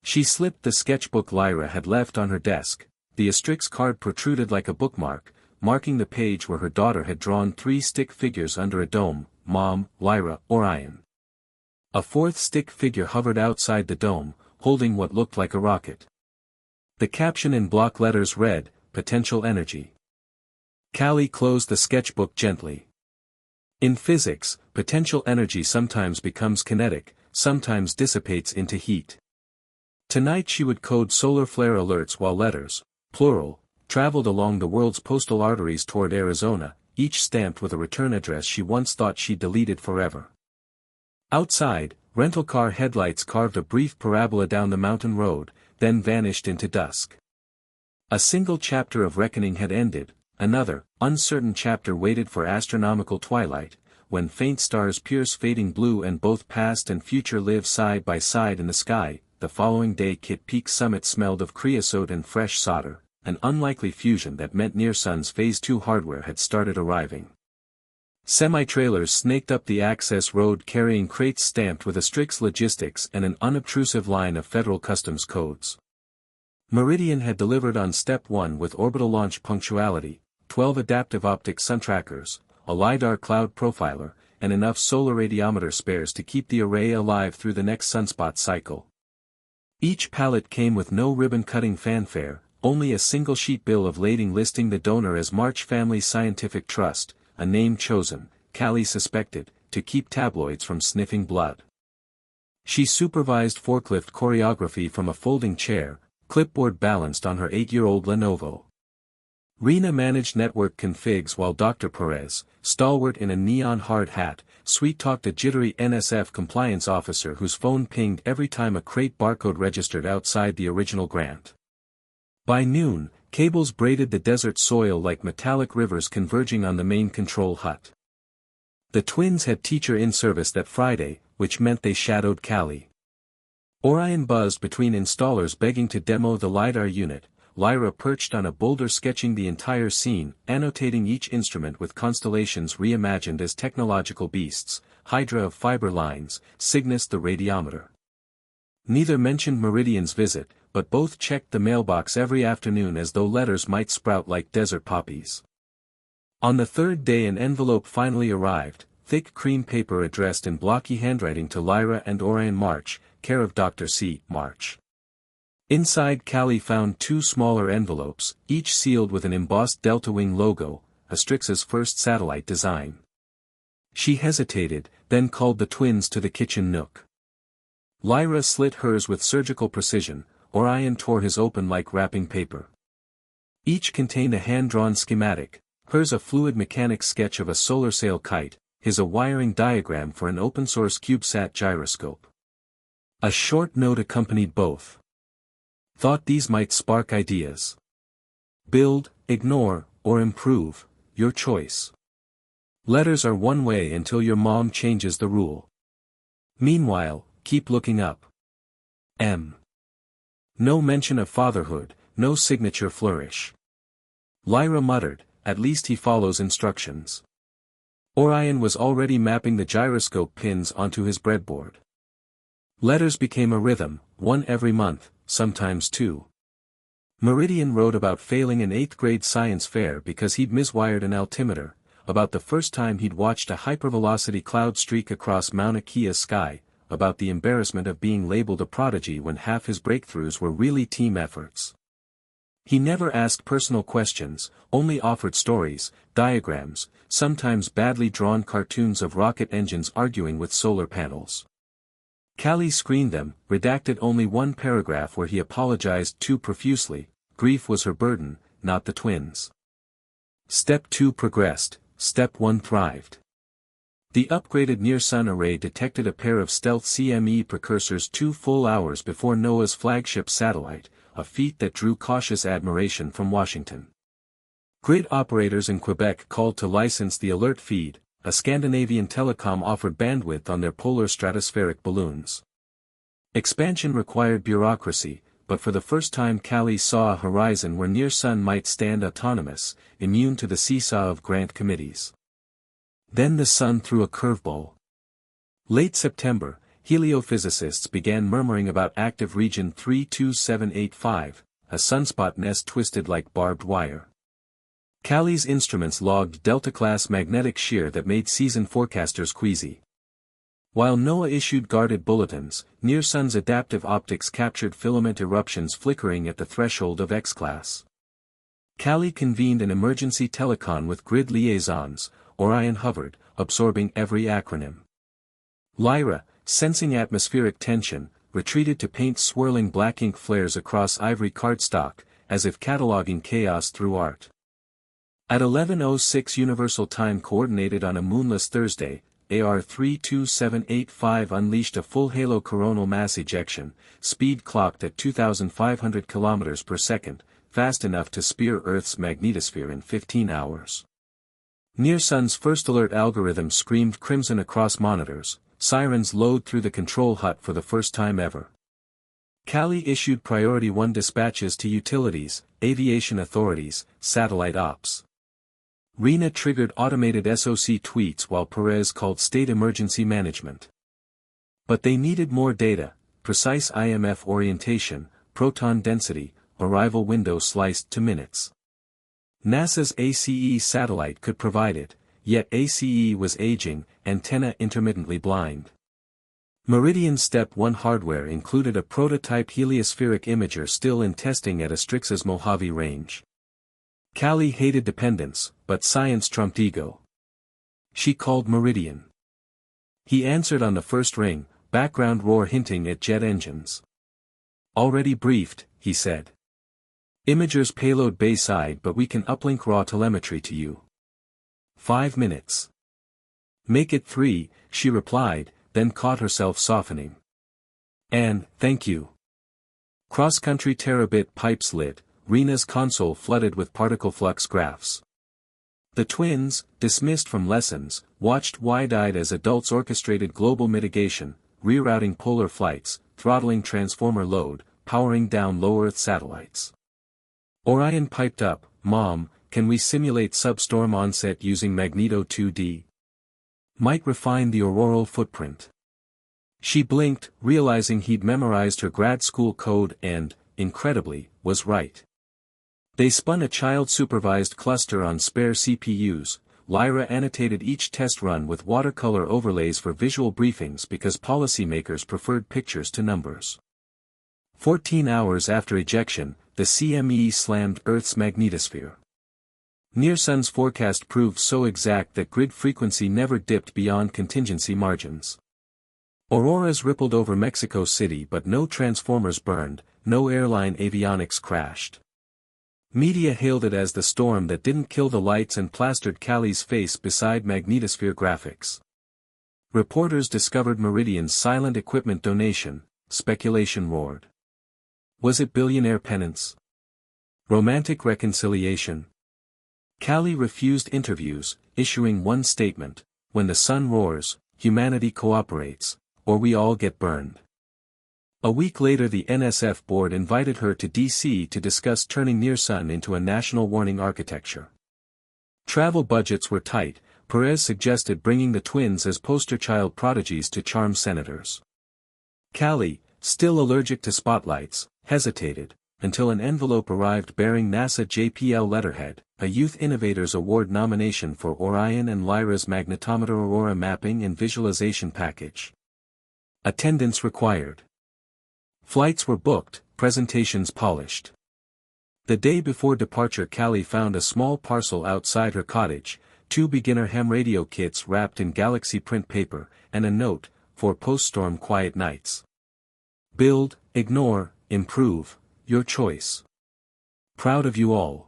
She slipped the sketchbook Lyra had left on her desk. The Astrix card protruded like a bookmark, marking the page where her daughter had drawn 3 stick figures under a dome, Mom, Lyra, Orion. A 4th stick figure hovered outside the dome, holding what looked like a rocket. The caption in block letters read, Potential Energy. Callie closed the sketchbook gently. In physics, potential energy sometimes becomes kinetic, sometimes dissipates into heat. Tonight she would code solar flare alerts while letters, plural, traveled along the world's postal arteries toward Arizona, each stamped with a return address she once thought she'd deleted forever. Outside, rental car headlights carved a brief parabola down the mountain road, then vanished into dusk. A single chapter of reckoning had ended, another, uncertain chapter waited for astronomical twilight, when faint stars pierce fading blue and both past and future live side by side in the sky. The following day Kit Peak summit smelled of creosote and fresh solder, an unlikely fusion that meant Near Sun's Phase 2 hardware had started arriving. Semi-trailers snaked up the access road carrying crates stamped with Astrix Logistics and an unobtrusive line of federal customs codes. Meridian had delivered on Step 1 with orbital launch punctuality, 12 adaptive optic sun trackers, a LiDAR cloud profiler, and enough solar radiometer spares to keep the array alive through the next sunspot cycle. Each pallet came with no ribbon-cutting fanfare, only a single sheet bill of lading listing the donor as March Family Scientific Trust, a name chosen, Callie suspected, to keep tabloids from sniffing blood. She supervised forklift choreography from a folding chair, clipboard balanced on her 8-year-old Lenovo. Rena managed network configs while Dr. Perez, stalwart in a neon hard hat, sweet-talked a jittery NSF compliance officer whose phone pinged every time a crate barcode registered outside the original grant. By noon, cables braided the desert soil like metallic rivers converging on the main control hut. The twins had teacher in service that Friday, which meant they shadowed Callie. Orion buzzed between installers begging to demo the LiDAR unit, Lyra perched on a boulder sketching the entire scene, annotating each instrument with constellations reimagined as technological beasts, Hydra of fiber lines, Cygnus the radiometer. Neither mentioned Meridian's visit, but both checked the mailbox every afternoon as though letters might sprout like desert poppies. On the third day an envelope finally arrived, thick cream paper addressed in blocky handwriting to Lyra and Orion March, care of Dr. C. March. Inside Callie found two smaller envelopes, each sealed with an embossed Delta Wing logo, Astrix's first satellite design. She hesitated, then called the twins to the kitchen nook. Lyra slit hers with surgical precision, Orion tore his open like wrapping paper. Each contained a hand-drawn schematic, hers a fluid mechanics sketch of a solar sail kite, his a wiring diagram for an open-source CubeSat gyroscope. A short note accompanied both. Thought these might spark ideas. Build, ignore, or improve, your choice. Letters are one way until your mom changes the rule. Meanwhile, keep looking up. M. No mention of fatherhood, no signature flourish. Lyra muttered, at least he follows instructions. Orion was already mapping the gyroscope pins onto his breadboard. Letters became a rhythm, one every month, sometimes two. Meridian wrote about failing an 8th grade science fair because he'd miswired an altimeter, about the first time he'd watched a hypervelocity cloud streak across Mauna Kea's sky, about the embarrassment of being labeled a prodigy when half his breakthroughs were really team efforts. He never asked personal questions, only offered stories, diagrams, sometimes badly drawn cartoons of rocket engines arguing with solar panels. Callie screened them, redacted only one paragraph where he apologized too profusely. Grief was her burden, not the twins. Step 2 progressed, Step 1 thrived. The upgraded near-sun array detected a pair of stealth CME precursors 2 full hours before NOAA's flagship satellite, a feat that drew cautious admiration from Washington. Grid operators in Quebec called to license the alert feed. A Scandinavian telecom offered bandwidth on their polar stratospheric balloons. Expansion required bureaucracy, but for the first time Callie saw a horizon where near-sun might stand autonomous, immune to the seesaw of grant committees. Then the sun threw a curveball. Late September, heliophysicists began murmuring about active region 32785, a sunspot nest twisted like barbed wire. Callie's instruments logged Delta-class magnetic shear that made season forecasters queasy. While NOAA issued guarded bulletins, near-sun's adaptive optics captured filament eruptions flickering at the threshold of X-class. Callie convened an emergency telecon with grid liaisons. Orion hovered, absorbing every acronym. Lyra, sensing atmospheric tension, retreated to paint swirling black ink flares across ivory cardstock, as if cataloging chaos through art. At 11:06 Universal Time Coordinated on a moonless Thursday, AR-32785 unleashed a full halo coronal mass ejection, speed clocked at 2,500 km per second, fast enough to spear Earth's magnetosphere in 15 hours. Near-Sun's first alert algorithm screamed crimson across monitors, sirens lowed through the control hut for the first time ever. Kali issued Priority 1 dispatches to utilities, aviation authorities, satellite ops. Rena triggered automated SOC tweets while Perez called state emergency management. But they needed more data, precise IMF orientation, proton density, arrival window sliced to minutes. NASA's ACE satellite could provide it, yet ACE was aging, antenna intermittently blind. Meridian Step 1 hardware included a prototype heliospheric imager still in testing at Astrixa's Mojave range. Kali hated dependence, but science trumped ego. She called Meridian. He answered on the first ring, background roar hinting at jet engines. Already briefed, he said. Imager's payload bayside, but we can uplink raw telemetry to you. 5 minutes. Make it 3, she replied, then caught herself softening. And, thank you. Cross-country terabit pipes lit, Rena's console flooded with particle flux graphs. The twins, dismissed from lessons, watched wide-eyed as adults orchestrated global mitigation, rerouting polar flights, throttling transformer load, powering down low-Earth satellites. Orion piped up, Mom, can we simulate substorm onset using Magneto 2D? Might refine the auroral footprint. She blinked, realizing he'd memorized her grad school code and, incredibly, was right. They spun a child-supervised cluster on spare CPUs. Lyra annotated each test run with watercolor overlays for visual briefings because policymakers preferred pictures to numbers. 14 hours after ejection, the CME slammed Earth's magnetosphere. Near-Sun's forecast proved so exact that grid frequency never dipped beyond contingency margins. Auroras rippled over Mexico City but no transformers burned, no airline avionics crashed. Media hailed it as the storm that didn't kill the lights and plastered Kali's face beside magnetosphere graphics. Reporters discovered Meridian's silent equipment donation, speculation roared. Was it billionaire penance? Romantic reconciliation? Kali refused interviews, issuing one statement, when the sun roars, humanity cooperates, or we all get burned. A week later the NSF board invited her to D.C. to discuss turning Near-Sun into a national warning architecture. Travel budgets were tight. Perez suggested bringing the twins as poster child prodigies to charm senators. Kali, still allergic to spotlights, hesitated, until an envelope arrived bearing NASA JPL letterhead, a Youth Innovators Award nomination for Orion and Lyra's magnetometer aurora mapping and visualization package. Attendance required. Flights were booked, presentations polished. The day before departure Kali found a small parcel outside her cottage, 2 beginner ham radio kits wrapped in galaxy print paper, and a note, for post-storm quiet nights. Build, ignore, improve, your choice. Proud of you all.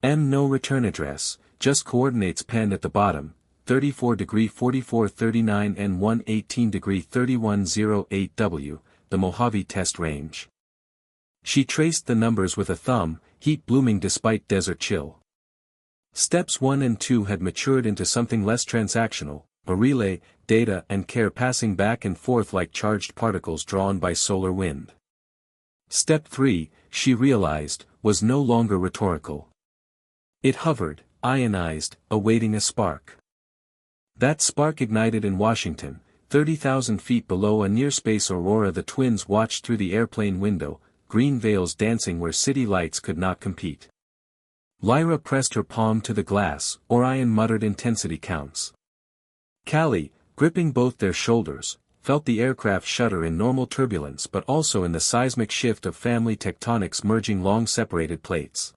No return address, just coordinates penned at the bottom, 34°4439 N1 18°3108W, the Mojave test range. She traced the numbers with a thumb, heat blooming despite desert chill. Steps 1 and 2 had matured into something less transactional, a relay, data and care passing back and forth like charged particles drawn by solar wind. Step 3, she realized, was no longer rhetorical. It hovered, ionized, awaiting a spark. That spark ignited in Washington, 30,000 feet below a near-space aurora. The twins watched through the airplane window, green veils dancing where city lights could not compete. Lyra pressed her palm to the glass, Orion muttered intensity counts. Kali, gripping both their shoulders, felt the aircraft shudder in normal turbulence but also in the seismic shift of family tectonics merging long-separated plates.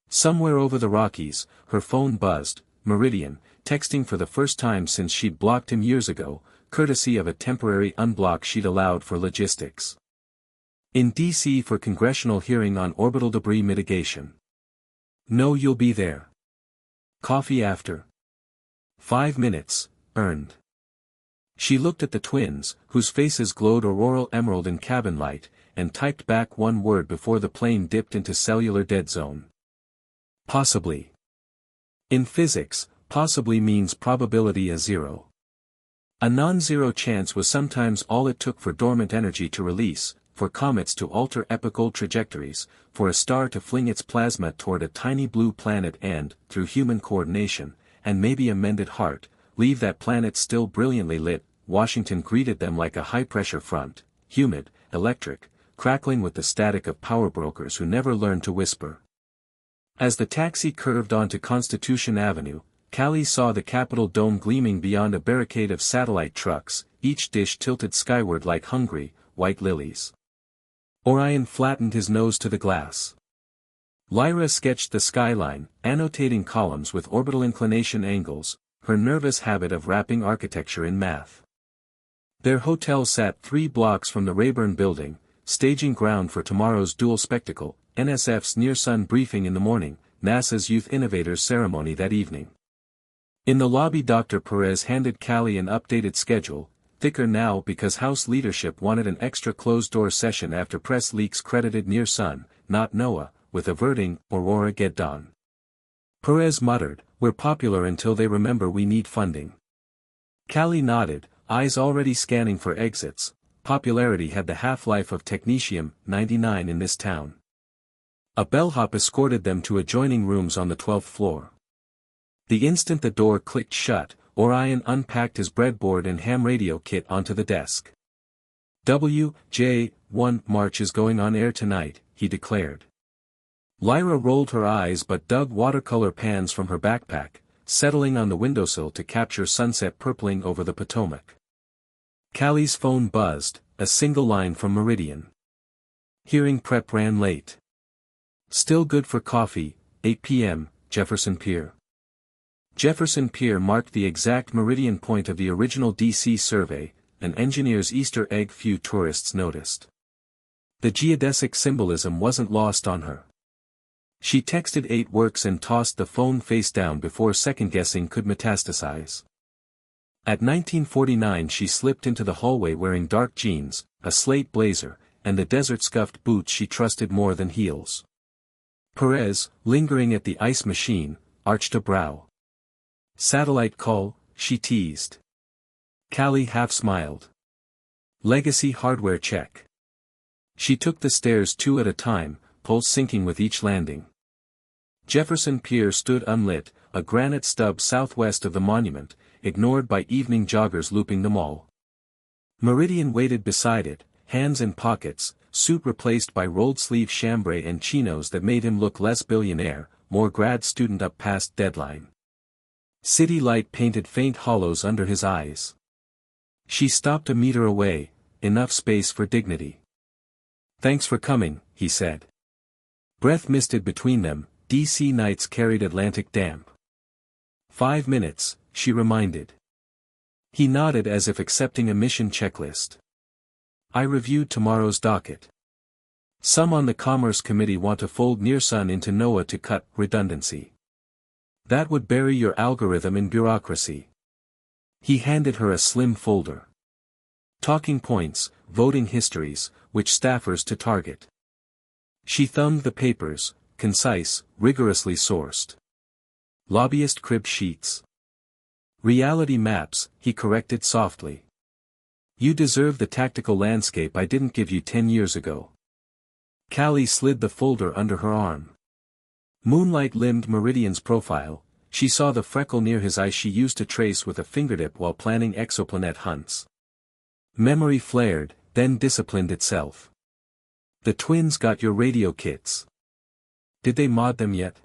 Somewhere over the Rockies, her phone buzzed, Meridian, texting for the first time since she'd blocked him years ago, courtesy of a temporary unblock she'd allowed for logistics. In D.C. for congressional hearing on orbital debris mitigation. No, you'll be there. Coffee after. 5 minutes, earned. She looked at the twins, whose faces glowed auroral emerald in cabin light, and typed back one word before the plane dipped into cellular dead zone. Possibly. In physics, possibly means probability as zero. A non-zero chance was sometimes all it took for dormant energy to release, for comets to alter epical trajectories, for a star to fling its plasma toward a tiny blue planet and, through human coordination, and maybe a mended heart, leave that planet still brilliantly lit. Washington greeted them like a high-pressure front, humid, electric, crackling with the static of power brokers who never learned to whisper. As the taxi curved onto Constitution Avenue, Callie saw the Capitol dome gleaming beyond a barricade of satellite trucks, each dish tilted skyward like hungry, white lilies. Orion flattened his nose to the glass. Lyra sketched the skyline, annotating columns with orbital inclination angles, her nervous habit of wrapping architecture in math. Their hotel sat 3 blocks from the Rayburn Building, staging ground for tomorrow's dual spectacle, NSF's near-sun briefing in the morning, NASA's Youth Innovators ceremony that evening. In the lobby Dr. Perez handed Callie an updated schedule, thicker now because House leadership wanted an extra closed-door session after press leaks credited near-sun, not NOAA, with averting Aurora Geddon. Perez muttered, "We're popular until they remember we need funding." Callie nodded, eyes already scanning for exits. Popularity had the half-life of technetium-99 in this town. A bellhop escorted them to adjoining rooms on the 12th floor. The instant the door clicked shut, Orion unpacked his breadboard and ham radio kit onto the desk. WJ1 March is going on air tonight, he declared. Lyra rolled her eyes but dug watercolor pans from her backpack, settling on the windowsill to capture sunset purpling over the Potomac. Callie's phone buzzed, a single line from Meridian. Hearing prep ran late. Still good for coffee, 8 p.m., Jefferson Pier. Jefferson Pier marked the exact meridian point of the original DC survey, an engineer's Easter egg few tourists noticed. The geodesic symbolism wasn't lost on her. She texted 8 works and tossed the phone face down before second-guessing could metastasize. At 1949 she slipped into the hallway wearing dark jeans, a slate blazer, and the desert-scuffed boots she trusted more than heels. Perez, lingering at the ice machine, arched a brow. Satellite call, she teased. Callie half-smiled. Legacy hardware check. She took the stairs 2 at a time, pulse sinking with each landing. Jefferson Pier stood unlit, a granite stub southwest of the monument, ignored by evening joggers looping the mall. Meridian waited beside it, hands in pockets, suit replaced by rolled-sleeve chambray and chinos that made him look less billionaire, more grad student up past deadline. City light painted faint hollows under his eyes. She stopped a meter away, enough space for dignity. "Thanks for coming," he said. Breath misted between them, DC nights carried Atlantic damp. 5 minutes, she reminded. He nodded as if accepting a mission checklist. "I reviewed tomorrow's docket. Some on the Commerce Committee want to fold near-sun into NOAA to cut redundancy. That would bury your algorithm in bureaucracy." He handed her a slim folder. Talking points, voting histories, which staffers to target. She thumbed the papers, concise, rigorously sourced. Lobbyist crib sheets. Reality maps, he corrected softly. "You deserve the tactical landscape I didn't give you 10 years ago." Callie slid the folder under her arm. Moonlight limned Meridian's profile. She saw the freckle near his eye she used to trace with a fingertip while planning exoplanet hunts. Memory flared, then disciplined itself. "The twins got your radio kits. Did they mod them yet?"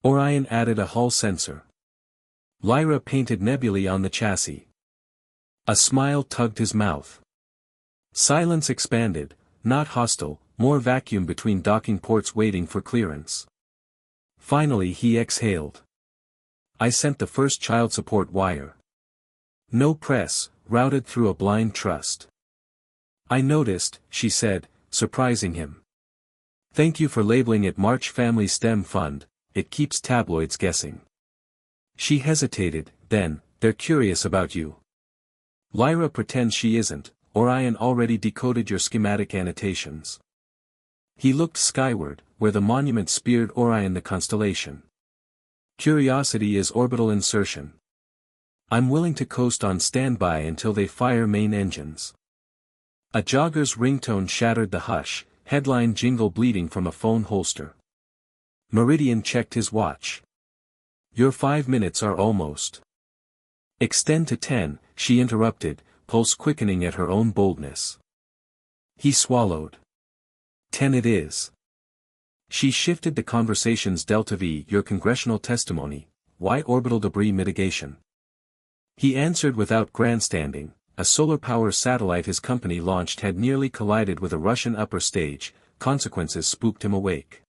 Orion added a hull sensor. Lyra painted nebulae on the chassis. A smile tugged his mouth. Silence expanded, not hostile, more vacuum between docking ports waiting for clearance. Finally he exhaled. "I sent the first child support wire. No press, routed through a blind trust." "I noticed," she said, surprising him. "Thank you for labeling it March Family STEM Fund, it keeps tabloids guessing." She hesitated, then, they're curious about you. Lyra pretends she isn't, Orion already decoded your schematic annotations. He looked skyward, where the monument speared Orion the constellation. Curiosity is orbital insertion. I'm willing to coast on standby until they fire main engines. A jogger's ringtone shattered the hush, headline jingle bleeding from a phone holster. Meridian checked his watch. Your 5 minutes are almost. Extend to 10, she interrupted, pulse quickening at her own boldness. He swallowed. 10 it is. She shifted the conversation's delta V. Your congressional testimony, why orbital debris mitigation? He answered without grandstanding. A solar power satellite his company launched had nearly collided with a Russian upper stage, consequences spooked him awake.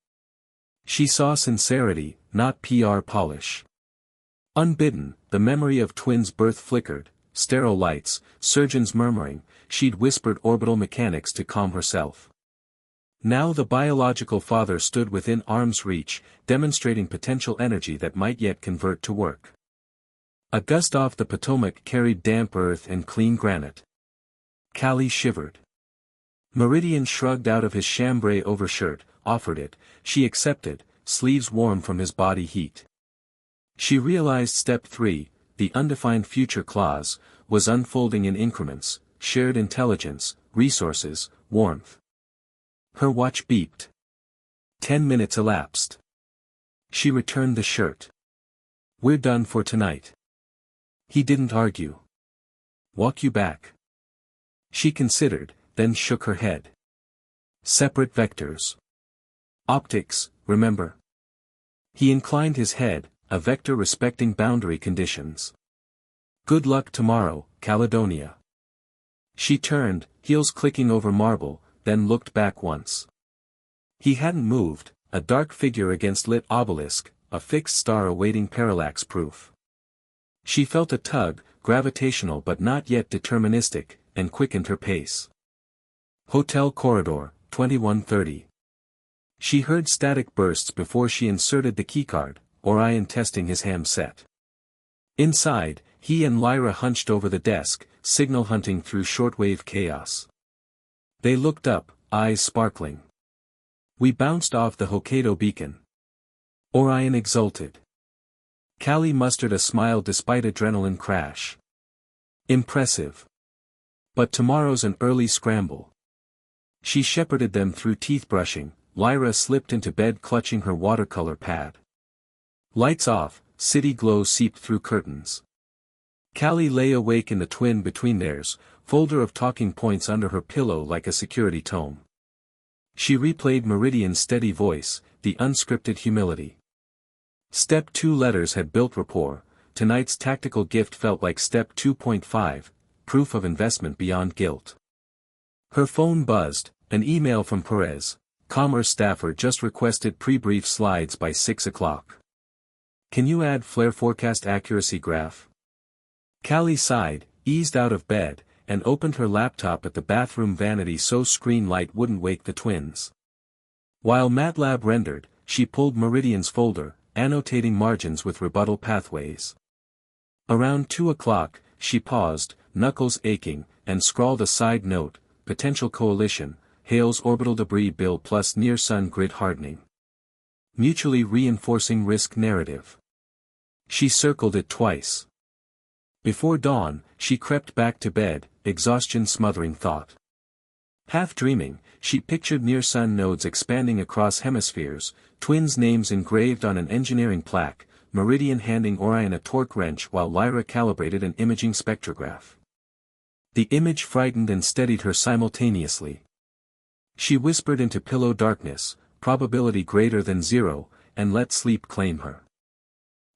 She saw sincerity, not PR polish. Unbidden, the memory of twins' birth flickered, sterile lights, surgeons murmuring, she'd whispered orbital mechanics to calm herself. Now the biological father stood within arm's reach, demonstrating potential energy that might yet convert to work. A gust off the Potomac carried damp earth and clean granite. Callie shivered. Meridian shrugged out of his chambray overshirt, offered it, she accepted, sleeves warm from his body heat. She realized step 3, the undefined future clause, was unfolding in increments, shared intelligence, resources, warmth. Her watch beeped. 10 minutes elapsed. She returned the shirt. We're done for tonight. He didn't argue. Walk you back. She considered, then shook her head. Separate vectors. Optics, remember? He inclined his head, a vector respecting boundary conditions. Good luck tomorrow, Caledonia. She turned, heels clicking over marble, then looked back once. He hadn't moved, a dark figure against lit obelisk, a fixed star awaiting parallax proof. She felt a tug, gravitational but not yet deterministic, and quickened her pace. Hotel corridor, 2130. She heard static bursts before she inserted the keycard, Orion testing his ham set. Inside, he and Lyra hunched over the desk, signal hunting through shortwave chaos. They looked up, eyes sparkling. We bounced off the Hokkaido beacon. Orion exulted. Callie mustered a smile despite adrenaline crash. Impressive. But tomorrow's an early scramble. She shepherded them through teeth brushing, Lyra slipped into bed clutching her watercolor pad. Lights off, city glow seeped through curtains. Callie lay awake in the twin between theirs, folder of talking points under her pillow like a security tome. She replayed Meridian's steady voice, the unscripted humility. Step 2 letters had built rapport, tonight's tactical gift felt like step 2.5, proof of investment beyond guilt. Her phone buzzed, an email from Perez, commerce staffer just requested pre-brief slides by 6 o'clock. Can you add flare forecast accuracy graph? Callie sighed, eased out of bed, and opened her laptop at the bathroom vanity so screen light wouldn't wake the twins. While MATLAB rendered, she pulled Meridian's folder, annotating margins with rebuttal pathways. Around 2 o'clock, she paused, knuckles aching, and scrawled a side note, potential coalition, Hale's orbital debris bill plus near-sun grid hardening. Mutually reinforcing risk narrative. She circled it twice. Before dawn, she crept back to bed, exhaustion smothering thought. Half dreaming, she pictured near-sun nodes expanding across hemispheres, twins' names engraved on an engineering plaque, Meridian handing Orion a torque wrench while Lyra calibrated an imaging spectrograph. The image frightened and steadied her simultaneously. She whispered into pillow darkness, probability greater than 0, and let sleep claim her.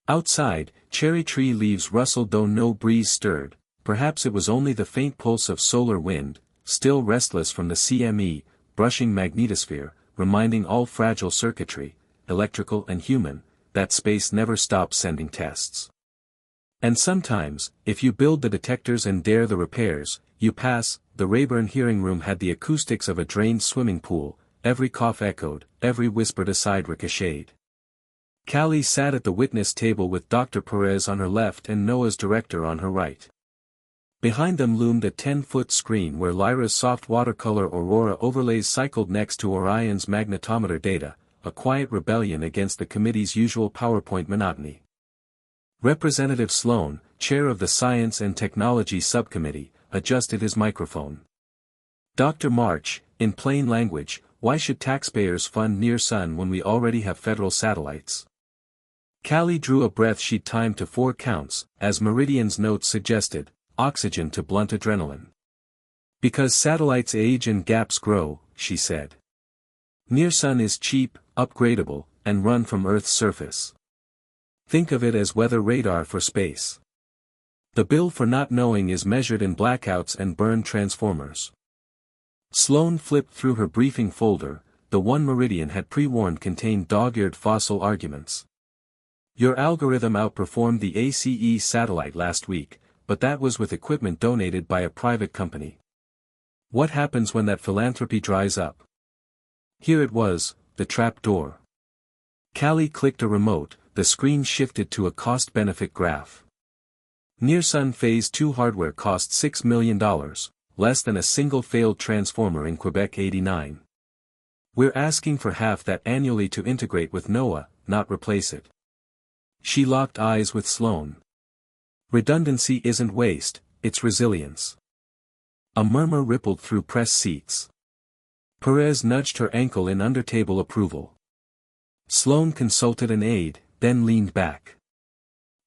Outside, cherry tree leaves rustled though no breeze stirred, perhaps it was only the faint pulse of solar wind, still restless from the CME, brushing magnetosphere, reminding all fragile circuitry, electrical and human, that space never stops sending tests. And sometimes, if you build the detectors and dare the repairs, you pass. The Rayburn hearing room had the acoustics of a drained swimming pool, every cough echoed, every whispered aside ricocheted. Callie sat at the witness table with Dr. Perez on her left and Noah's director on her right. Behind them loomed a 10-foot screen where Lyra's soft watercolor aurora overlays cycled next to Orion's magnetometer data, a quiet rebellion against the committee's usual PowerPoint monotony. Representative Sloan, chair of the Science and Technology Subcommittee, adjusted his microphone. Dr. March, in plain language, why should taxpayers fund Near Sun when we already have federal satellites? Callie drew a breath she'd timed to 4 counts, as Meridian's notes suggested, oxygen to blunt adrenaline. Because satellites age and gaps grow, she said. Near Sun is cheap, upgradable, and run from Earth's surface. Think of it as weather radar for space. The bill for not knowing is measured in blackouts and burned transformers. Sloan flipped through her briefing folder. The one Meridian had pre-warned contained dog-eared fossil arguments. Your algorithm outperformed the ACE satellite last week, but that was with equipment donated by a private company. What happens when that philanthropy dries up? Here it was, the trap door. Callie clicked a remote, the screen shifted to a cost-benefit graph. Near Sun Phase 2 hardware cost $6 million, less than a single failed transformer in Quebec '89. We're asking for half that annually to integrate with NOAA, not replace it. She locked eyes with Sloan. Redundancy isn't waste, it's resilience. A murmur rippled through press seats. Perez nudged her ankle in under-table approval. Sloan consulted an aide, then leaned back.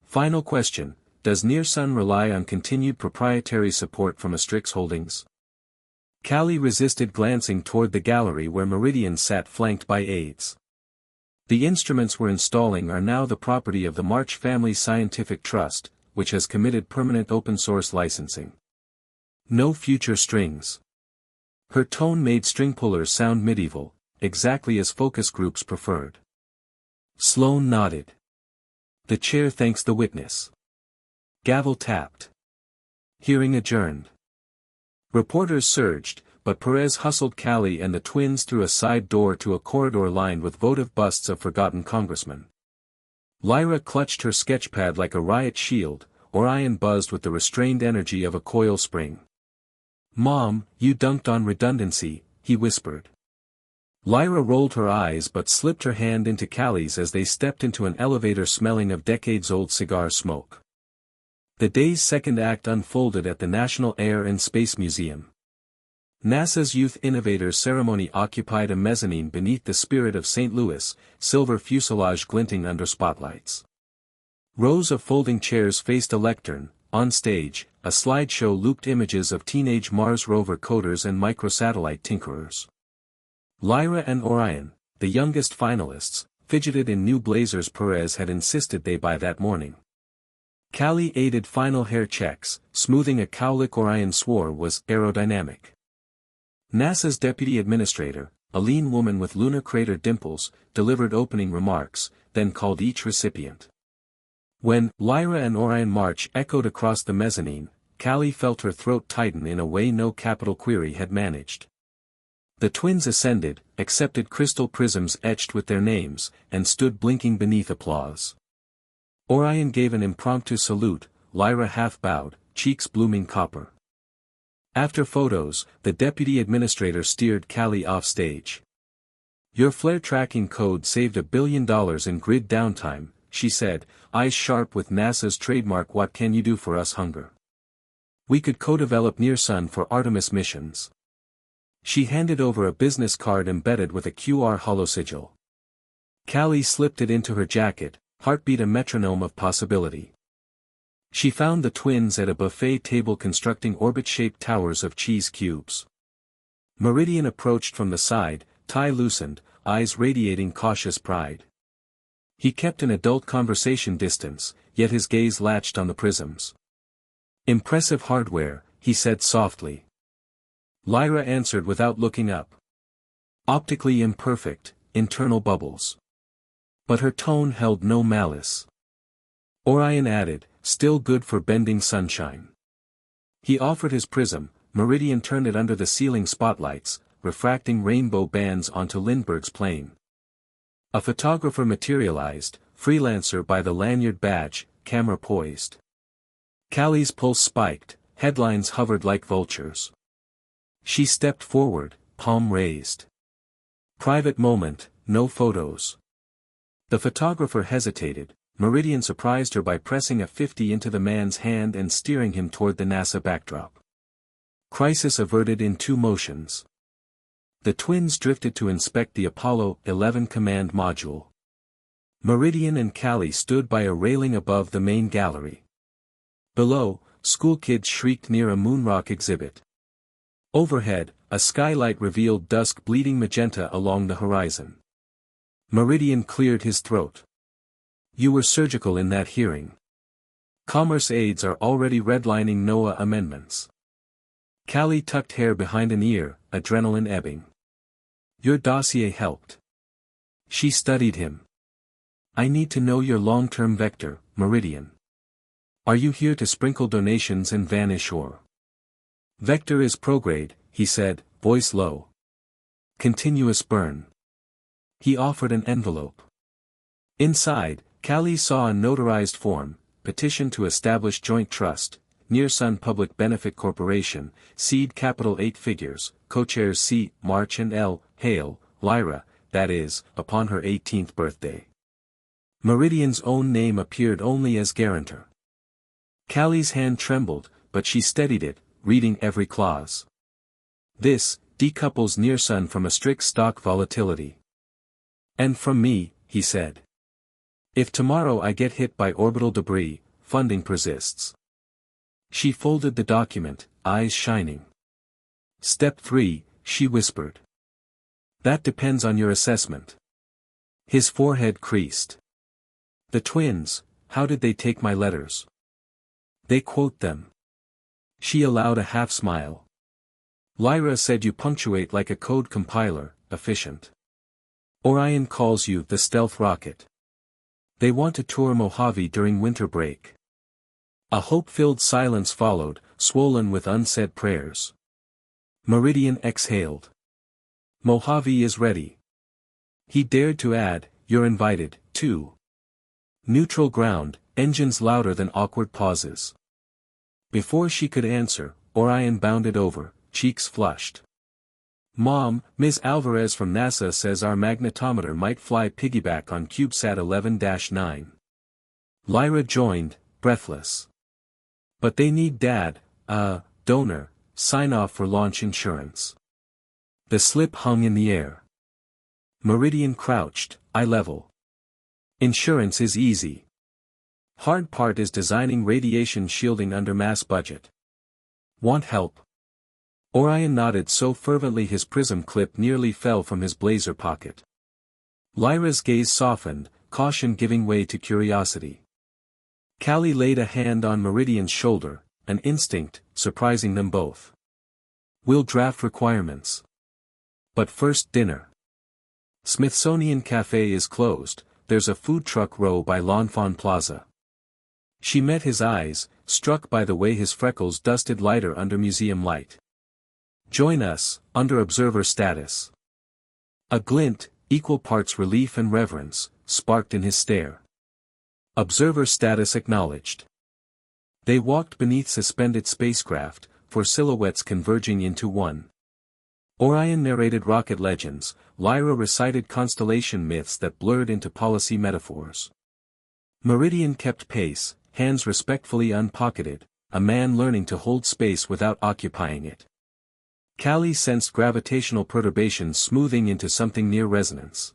Final question, does Near Sun rely on continued proprietary support from Astrix Holdings? Callie resisted glancing toward the gallery where Meridian sat flanked by aides. The instruments we're installing are now the property of the March Family Scientific Trust, which has committed permanent open-source licensing. No future strings. Her tone made string pullers sound medieval, exactly as focus groups preferred. Sloan nodded. The chair thanks the witness. Gavel tapped. Hearing adjourned. Reporters surged, but Perez hustled Callie and the twins through a side door to a corridor lined with votive busts of forgotten congressmen. Lyra clutched her sketchpad like a riot shield. Orion buzzed with the restrained energy of a coil spring. Mom, you dunked on redundancy, he whispered. Lyra rolled her eyes but slipped her hand into Callie's as they stepped into an elevator smelling of decades-old cigar smoke. The day's second act unfolded at the National Air and Space Museum. NASA's Youth Innovators ceremony occupied a mezzanine beneath the Spirit of St. Louis, silver fuselage glinting under spotlights. Rows of folding chairs faced a lectern. On stage, a slideshow looped images of teenage Mars rover coders and microsatellite tinkerers. Lyra and Orion, the youngest finalists, fidgeted in new blazers Perez had insisted they buy that morning. Callie aided final hair checks, smoothing a cowlick Orion swore was aerodynamic. NASA's deputy administrator, a lean woman with lunar crater dimples, delivered opening remarks, then called each recipient. When Lyra and Orion March echoed across the mezzanine, Callie felt her throat tighten in a way no capital query had managed. The twins ascended, accepted crystal prisms etched with their names, and stood blinking beneath applause. Orion gave an impromptu salute, Lyra half bowed, cheeks blooming copper. After photos, the deputy administrator steered Callie off stage. Your flare tracking code saved $1 billion in grid downtime, she said, eyes sharp with NASA's trademark "What can you do for us?" hunger. We could co-develop Near Sun for Artemis missions. She handed over a business card embedded with a QR holosigil. Callie slipped it into her jacket, heartbeat a metronome of possibility. She found the twins at a buffet table constructing orbit-shaped towers of cheese cubes. Meridian approached from the side, tie loosened, eyes radiating cautious pride. He kept an adult conversation distance, yet his gaze latched on the prisms. Impressive hardware, he said softly. Lyra answered without looking up. Optically imperfect, internal bubbles. But her tone held no malice. Orion added, still good for bending sunshine. He offered his prism. Meridian turned it under the ceiling spotlights, refracting rainbow bands onto Lindbergh's plane. A photographer materialized, freelancer by the lanyard badge, camera poised. Callie's pulse spiked, headlines hovered like vultures. She stepped forward, palm raised. Private moment, no photos. The photographer hesitated. Meridian surprised her by pressing a 50 into the man's hand and steering him toward the NASA backdrop. Crisis averted in 2 motions. The twins drifted to inspect the Apollo 11 command module. Meridian and Callie stood by a railing above the main gallery. Below, school kids shrieked near a moonrock exhibit. Overhead, a skylight revealed dusk bleeding magenta along the horizon. Meridian cleared his throat. You were surgical in that hearing. Commerce aides are already redlining NOAA amendments. Callie tucked hair behind an ear, adrenaline ebbing. Your dossier helped. She studied him. I need to know your long-term vector, Meridian. Are you here to sprinkle donations and vanish or? Vector is prograde, he said, voice low. Continuous burn. He offered an envelope. Inside, Callie saw a notarized form, petition to establish joint trust, Nearsun Public Benefit Corporation, seed capital 8 figures, co-chairs C, March and L, Hale, Lyra, that is, upon her 18th birthday. Meridian's own name appeared only as guarantor. Callie's hand trembled, but she steadied it, reading every clause. This decouples Nearsun from a strict stock volatility. And from me, he said. If tomorrow I get hit by orbital debris, funding persists. She folded the document, eyes shining. Step 3, she whispered. That depends on your assessment. His forehead creased. The twins, how did they take my letters? They quote them. She allowed a half smile. Lyra said you punctuate like a code compiler, efficient. Orion calls you the stealth rocket. They want to tour Mojave during winter break. A hope-filled silence followed, swollen with unsaid prayers. Meridian exhaled. Mojave is ready. He dared to add, you're invited, too. Neutral ground, engines louder than awkward pauses. Before she could answer, Orion bounded over, cheeks flushed. Mom, Ms. Alvarez from NASA says our magnetometer might fly piggyback on CubeSat 11-9. Lyra joined, breathless. But they need Dad, donor, sign off for launch insurance. The slip hung in the air. Meridian crouched, eye level. Insurance is easy. Hard part is designing radiation shielding under mass budget. Want help? Orion nodded so fervently his prism clip nearly fell from his blazer pocket. Lyra's gaze softened, caution giving way to curiosity. Callie laid a hand on Meridian's shoulder, an instinct, surprising them both. We'll draft requirements. But first dinner. Smithsonian Cafe is closed, there's a food truck row by L'Enfant Plaza. She met his eyes, struck by the way his freckles dusted lighter under museum light. Join us, under observer status. A glint, equal parts relief and reverence, sparked in his stare. Observer status acknowledged. They walked beneath suspended spacecraft, for silhouettes converging into one. Orion narrated rocket legends, Lyra recited constellation myths that blurred into policy metaphors. Meridian kept pace, hands respectfully unpocketed, a man learning to hold space without occupying it. Callie sensed gravitational perturbations smoothing into something near resonance.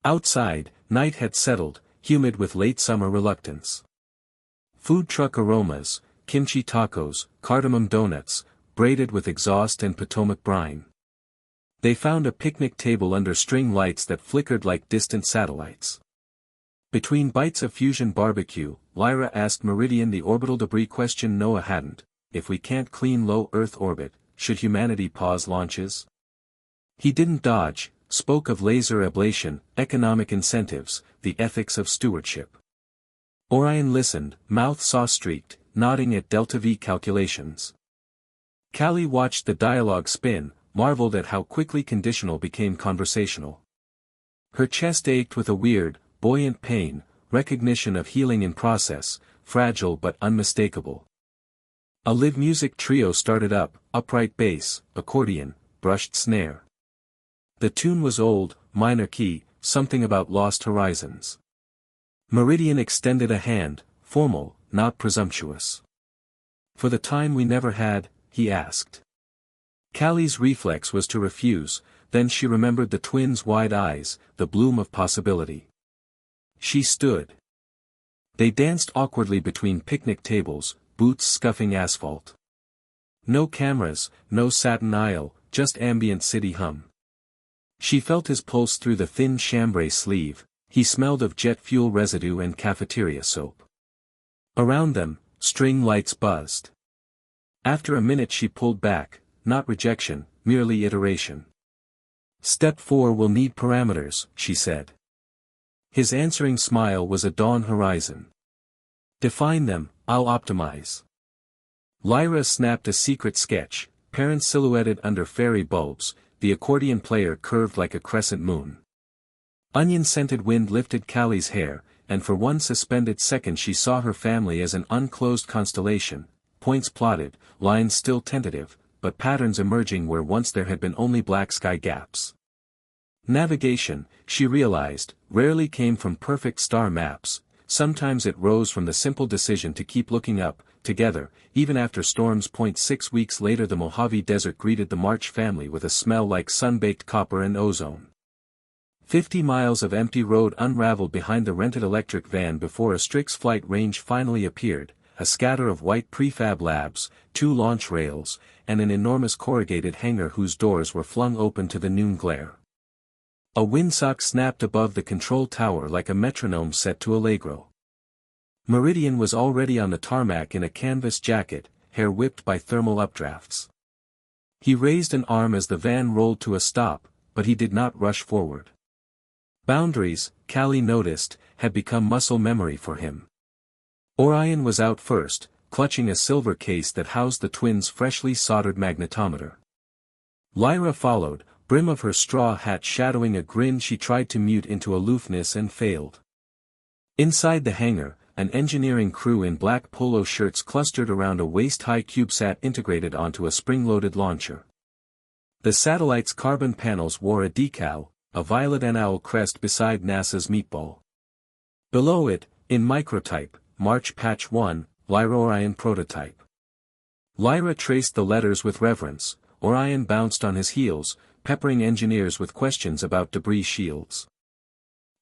Outside, night had settled, humid with late summer reluctance. Food truck aromas, kimchi tacos, cardamom donuts, braided with exhaust and Potomac brine. They found a picnic table under string lights that flickered like distant satellites. Between bites of fusion barbecue, Lyra asked Meridian the orbital debris question Noah hadn't: if we can't clean low Earth orbit, should humanity pause launches? He didn't dodge, spoke of laser ablation, economic incentives, the ethics of stewardship. Orion listened, mouth saw-streaked, nodding at delta-V calculations. Callie watched the dialogue spin, marveled at how quickly conditional became conversational. Her chest ached with a weird, buoyant pain, recognition of healing in process, fragile but unmistakable. A live music trio started up, upright bass, accordion, brushed snare. The tune was old, minor key, something about lost horizons. Meridian extended a hand, formal, not presumptuous. "For the time we never had?" he asked. Callie's reflex was to refuse, then she remembered the twins' wide eyes, the bloom of possibility. She stood. They danced awkwardly between picnic tables, boots scuffing asphalt. No cameras, no satin aisle, just ambient city hum. She felt his pulse through the thin chambray sleeve, he smelled of jet fuel residue and cafeteria soap. Around them, string lights buzzed. After a minute she pulled back, not rejection, merely iteration. "Step 4 will need parameters," she said. His answering smile was a dawn horizon. "Define them, I'll optimize." Lyra snapped a secret sketch, parents silhouetted under fairy bulbs, the accordion player curved like a crescent moon. Onion-scented wind lifted Callie's hair, and for one suspended second she saw her family as an unclosed constellation, points plotted, lines still tentative, but patterns emerging where once there had been only black sky gaps. Navigation, she realized, rarely came from perfect star maps, sometimes it rose from the simple decision to keep looking up, together, even after storms. 6 weeks later the Mojave Desert greeted the March family with a smell like sun-baked copper and ozone. 50 miles of empty road unraveled behind the rented electric van before a Strix flight range finally appeared, a scatter of white prefab labs, 2 launch rails, and an enormous corrugated hangar whose doors were flung open to the noon glare. A windsock snapped above the control tower like a metronome set to allegro. Meridian was already on the tarmac in a canvas jacket, hair whipped by thermal updrafts. He raised an arm as the van rolled to a stop, but he did not rush forward. Boundaries, Callie noticed, had become muscle memory for him. Orion was out first, clutching a silver case that housed the twins' freshly soldered magnetometer. Lyra followed, brim of her straw hat shadowing a grin she tried to mute into aloofness and failed. Inside the hangar, an engineering crew in black polo shirts clustered around a waist-high CubeSat integrated onto a spring-loaded launcher. The satellite's carbon panels wore a decal, a violet and owl crest beside NASA's meatball. Below it, in microtype, March Patch 1, Lyra Orion Prototype. Lyra traced the letters with reverence. Orion bounced on his heels, peppering engineers with questions about debris shields.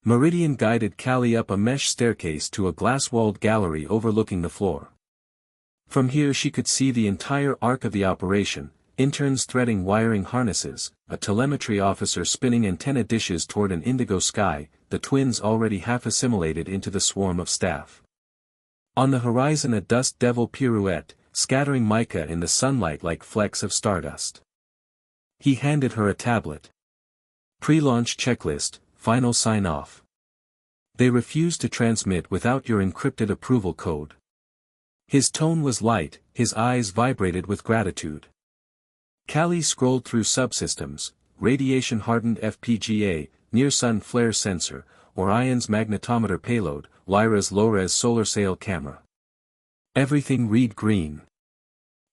Meridian guided Callie up a mesh staircase to a glass-walled gallery overlooking the floor. From here she could see the entire arc of the operation, interns threading wiring harnesses, a telemetry officer spinning antenna dishes toward an indigo sky, the twins already half assimilated into the swarm of staff. On the horizon a dust devil pirouette, scattering mica in the sunlight like flecks of stardust. He handed her a tablet. Pre-launch checklist, final sign-off. They refuse to transmit without your encrypted approval code. His tone was light, his eyes vibrated with gratitude. Callie scrolled through subsystems, radiation-hardened FPGA, near-sun flare sensor, Orion's magnetometer payload, Lyra's low-res solar sail camera. Everything read green.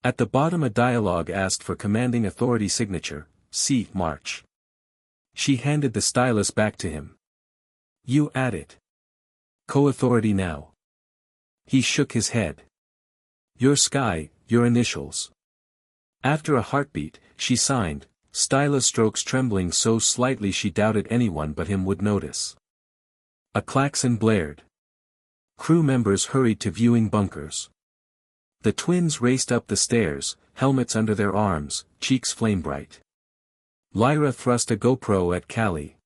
At the bottom a dialogue asked for commanding authority signature, see March. She handed the stylus back to him. You add it. Co-authority now. He shook his head. Your sky, your initials. After a heartbeat, she signed, stylus strokes trembling so slightly she doubted anyone but him would notice. A klaxon blared. Crew members hurried to viewing bunkers. The twins raced up the stairs, helmets under their arms, cheeks flame-bright. Lyra thrust a GoPro at Callie.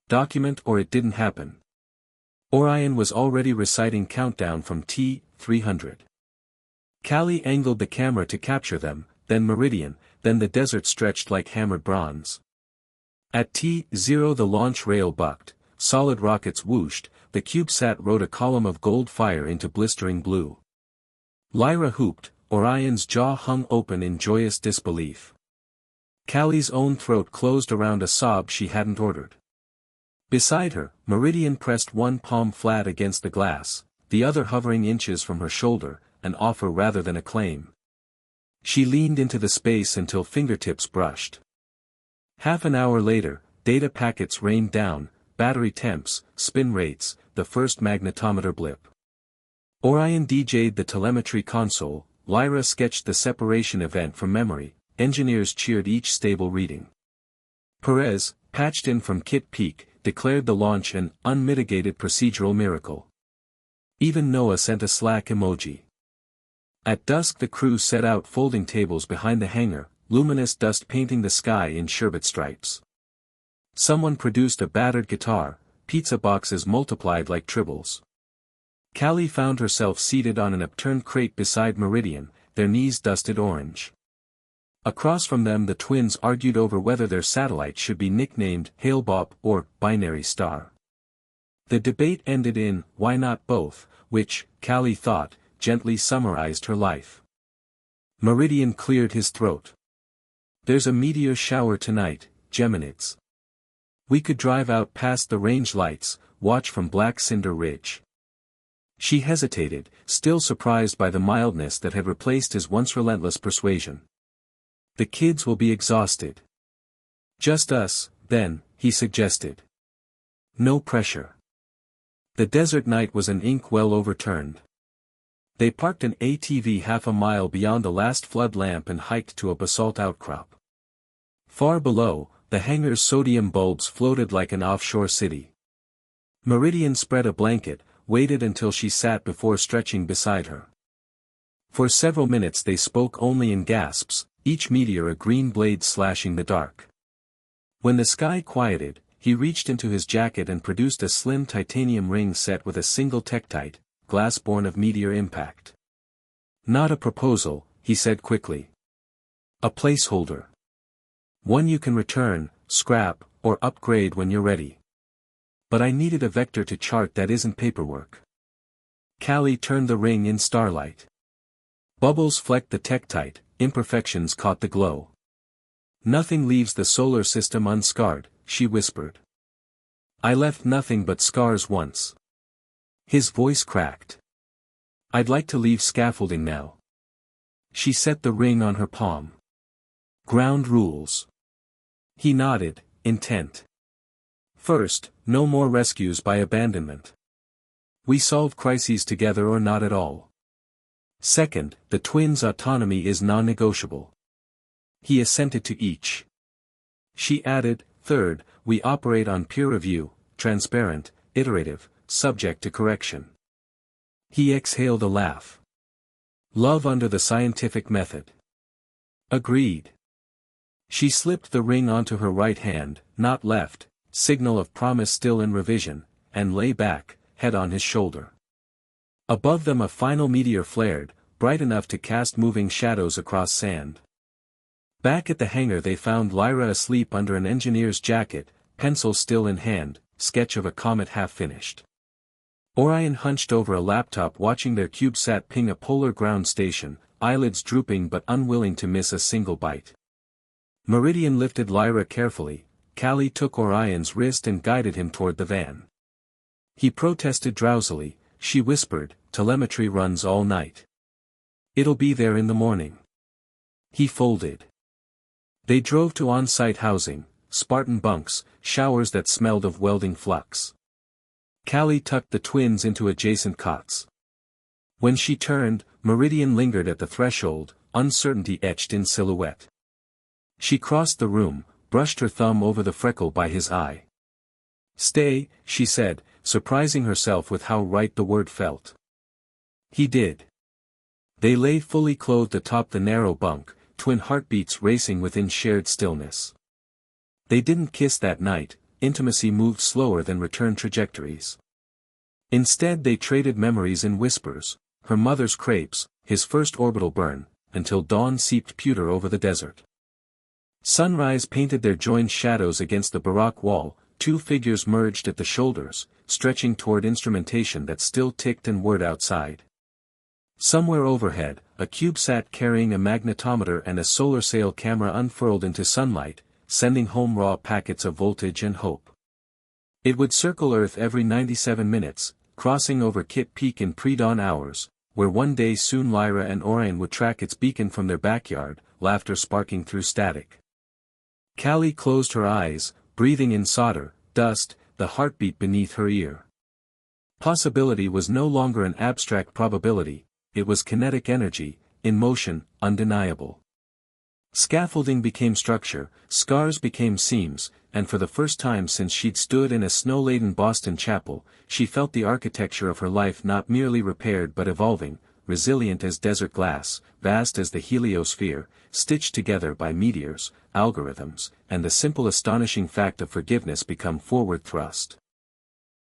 Document or it didn't happen. Orion was already reciting countdown from T-300. Callie angled the camera to capture them, then Meridian, then the desert stretched like hammered bronze. At T-0 the launch rail bucked, solid rockets whooshed, the CubeSat rode a column of gold fire into blistering blue. Lyra whooped, Orion's jaw hung open in joyous disbelief. Callie's own throat closed around a sob she hadn't ordered. Beside her, Meridian pressed one palm flat against the glass, the other hovering inches from her shoulder, an offer rather than a claim. She leaned into the space until fingertips brushed. Half an hour later, data packets rained down, battery temps, spin rates, the first magnetometer blip. Orion DJ'd the telemetry console, Lyra sketched the separation event from memory, engineers cheered each stable reading. Perez, patched in from Kit Peak, declared the launch an unmitigated procedural miracle. Even Noah sent a Slack emoji. At dusk the crew set out folding tables behind the hangar, luminous dust painting the sky in sherbet stripes. Someone produced a battered guitar, pizza boxes multiplied like tribbles. Callie found herself seated on an upturned crate beside Meridian, their knees dusted orange. Across from them the twins argued over whether their satellite should be nicknamed Hale-Bopp or Binary Star. The debate ended in, why not both, which, Callie thought, gently summarized her life. Meridian cleared his throat. There's a meteor shower tonight, Geminids. We could drive out past the range lights, watch from Black Cinder Ridge. She hesitated, still surprised by the mildness that had replaced his once relentless persuasion. The kids will be exhausted. Just us, then, he suggested. No pressure. The desert night was an ink well overturned. They parked an ATV half a mile beyond the last flood lamp and hiked to a basalt outcrop. Far below, the hangar's sodium bulbs floated like an offshore city. Meridian spread a blanket, waited until she sat before stretching beside her. For several minutes they spoke only in gasps, each meteor a green blade slashing the dark. When the sky quieted, he reached into his jacket and produced a slim titanium ring set with a single tektite, glass born of meteor impact. Not a proposal, he said quickly. A placeholder. One you can return, scrap, or upgrade when you're ready. But I needed a vector to chart that isn't paperwork. Callie turned the ring in starlight. Bubbles flecked the tektite, imperfections caught the glow. Nothing leaves the solar system unscarred, she whispered. I left nothing but scars once. His voice cracked. I'd like to leave scaffolding now. She set the ring on her palm. Ground rules. He nodded, intent. First, no more rescues by abandonment. We solve crises together or not at all. Second, the twins' autonomy is non-negotiable. He assented to each. She added, third, we operate on peer review, transparent, iterative, subject to correction. He exhaled a laugh. Love under the scientific method. Agreed. She slipped the ring onto her right hand, not left, signal of promise still in revision, and lay back, head on his shoulder. Above them a final meteor flared, bright enough to cast moving shadows across sand. Back at the hangar they found Lyra asleep under an engineer's jacket, pencil still in hand, sketch of a comet half finished. Orion hunched over a laptop watching their CubeSat ping a polar ground station, eyelids drooping but unwilling to miss a single bite. Meridian lifted Lyra carefully, Callie took Orion's wrist and guided him toward the van. He protested drowsily, she whispered, telemetry runs all night. It'll be there in the morning. He folded. They drove to on-site housing, Spartan bunks, showers that smelled of welding flux. Callie tucked the twins into adjacent cots. When she turned, Meridian lingered at the threshold, uncertainty etched in silhouette. She crossed the room, brushed her thumb over the freckle by his eye. Stay, she said, surprising herself with how right the word felt. He did. They lay fully clothed atop the narrow bunk, twin heartbeats racing within shared stillness. They didn't kiss that night, intimacy moved slower than return trajectories. Instead they traded memories in whispers, her mother's crepes, his first orbital burn, until dawn seeped pewter over the desert. Sunrise painted their joined shadows against the baroque wall, two figures merged at the shoulders, stretching toward instrumentation that still ticked and whirred outside. Somewhere overhead, a CubeSat carrying a magnetometer and a solar sail camera unfurled into sunlight, sending home raw packets of voltage and hope. It would circle Earth every 97 minutes, crossing over Kit Peak in pre-dawn hours, where one day soon Lyra and Orion would track its beacon from their backyard, laughter sparking through static. Callie closed her eyes, breathing in solder, dust, the heartbeat beneath her ear. Possibility was no longer an abstract probability, it was kinetic energy, in motion, undeniable. Scaffolding became structure, scars became seams, and for the first time since she'd stood in a snow-laden Boston chapel, she felt the architecture of her life not merely repaired but evolving, resilient as desert glass, vast as the heliosphere, stitched together by meteors, algorithms, and the simple astonishing fact of forgiveness become forward thrust.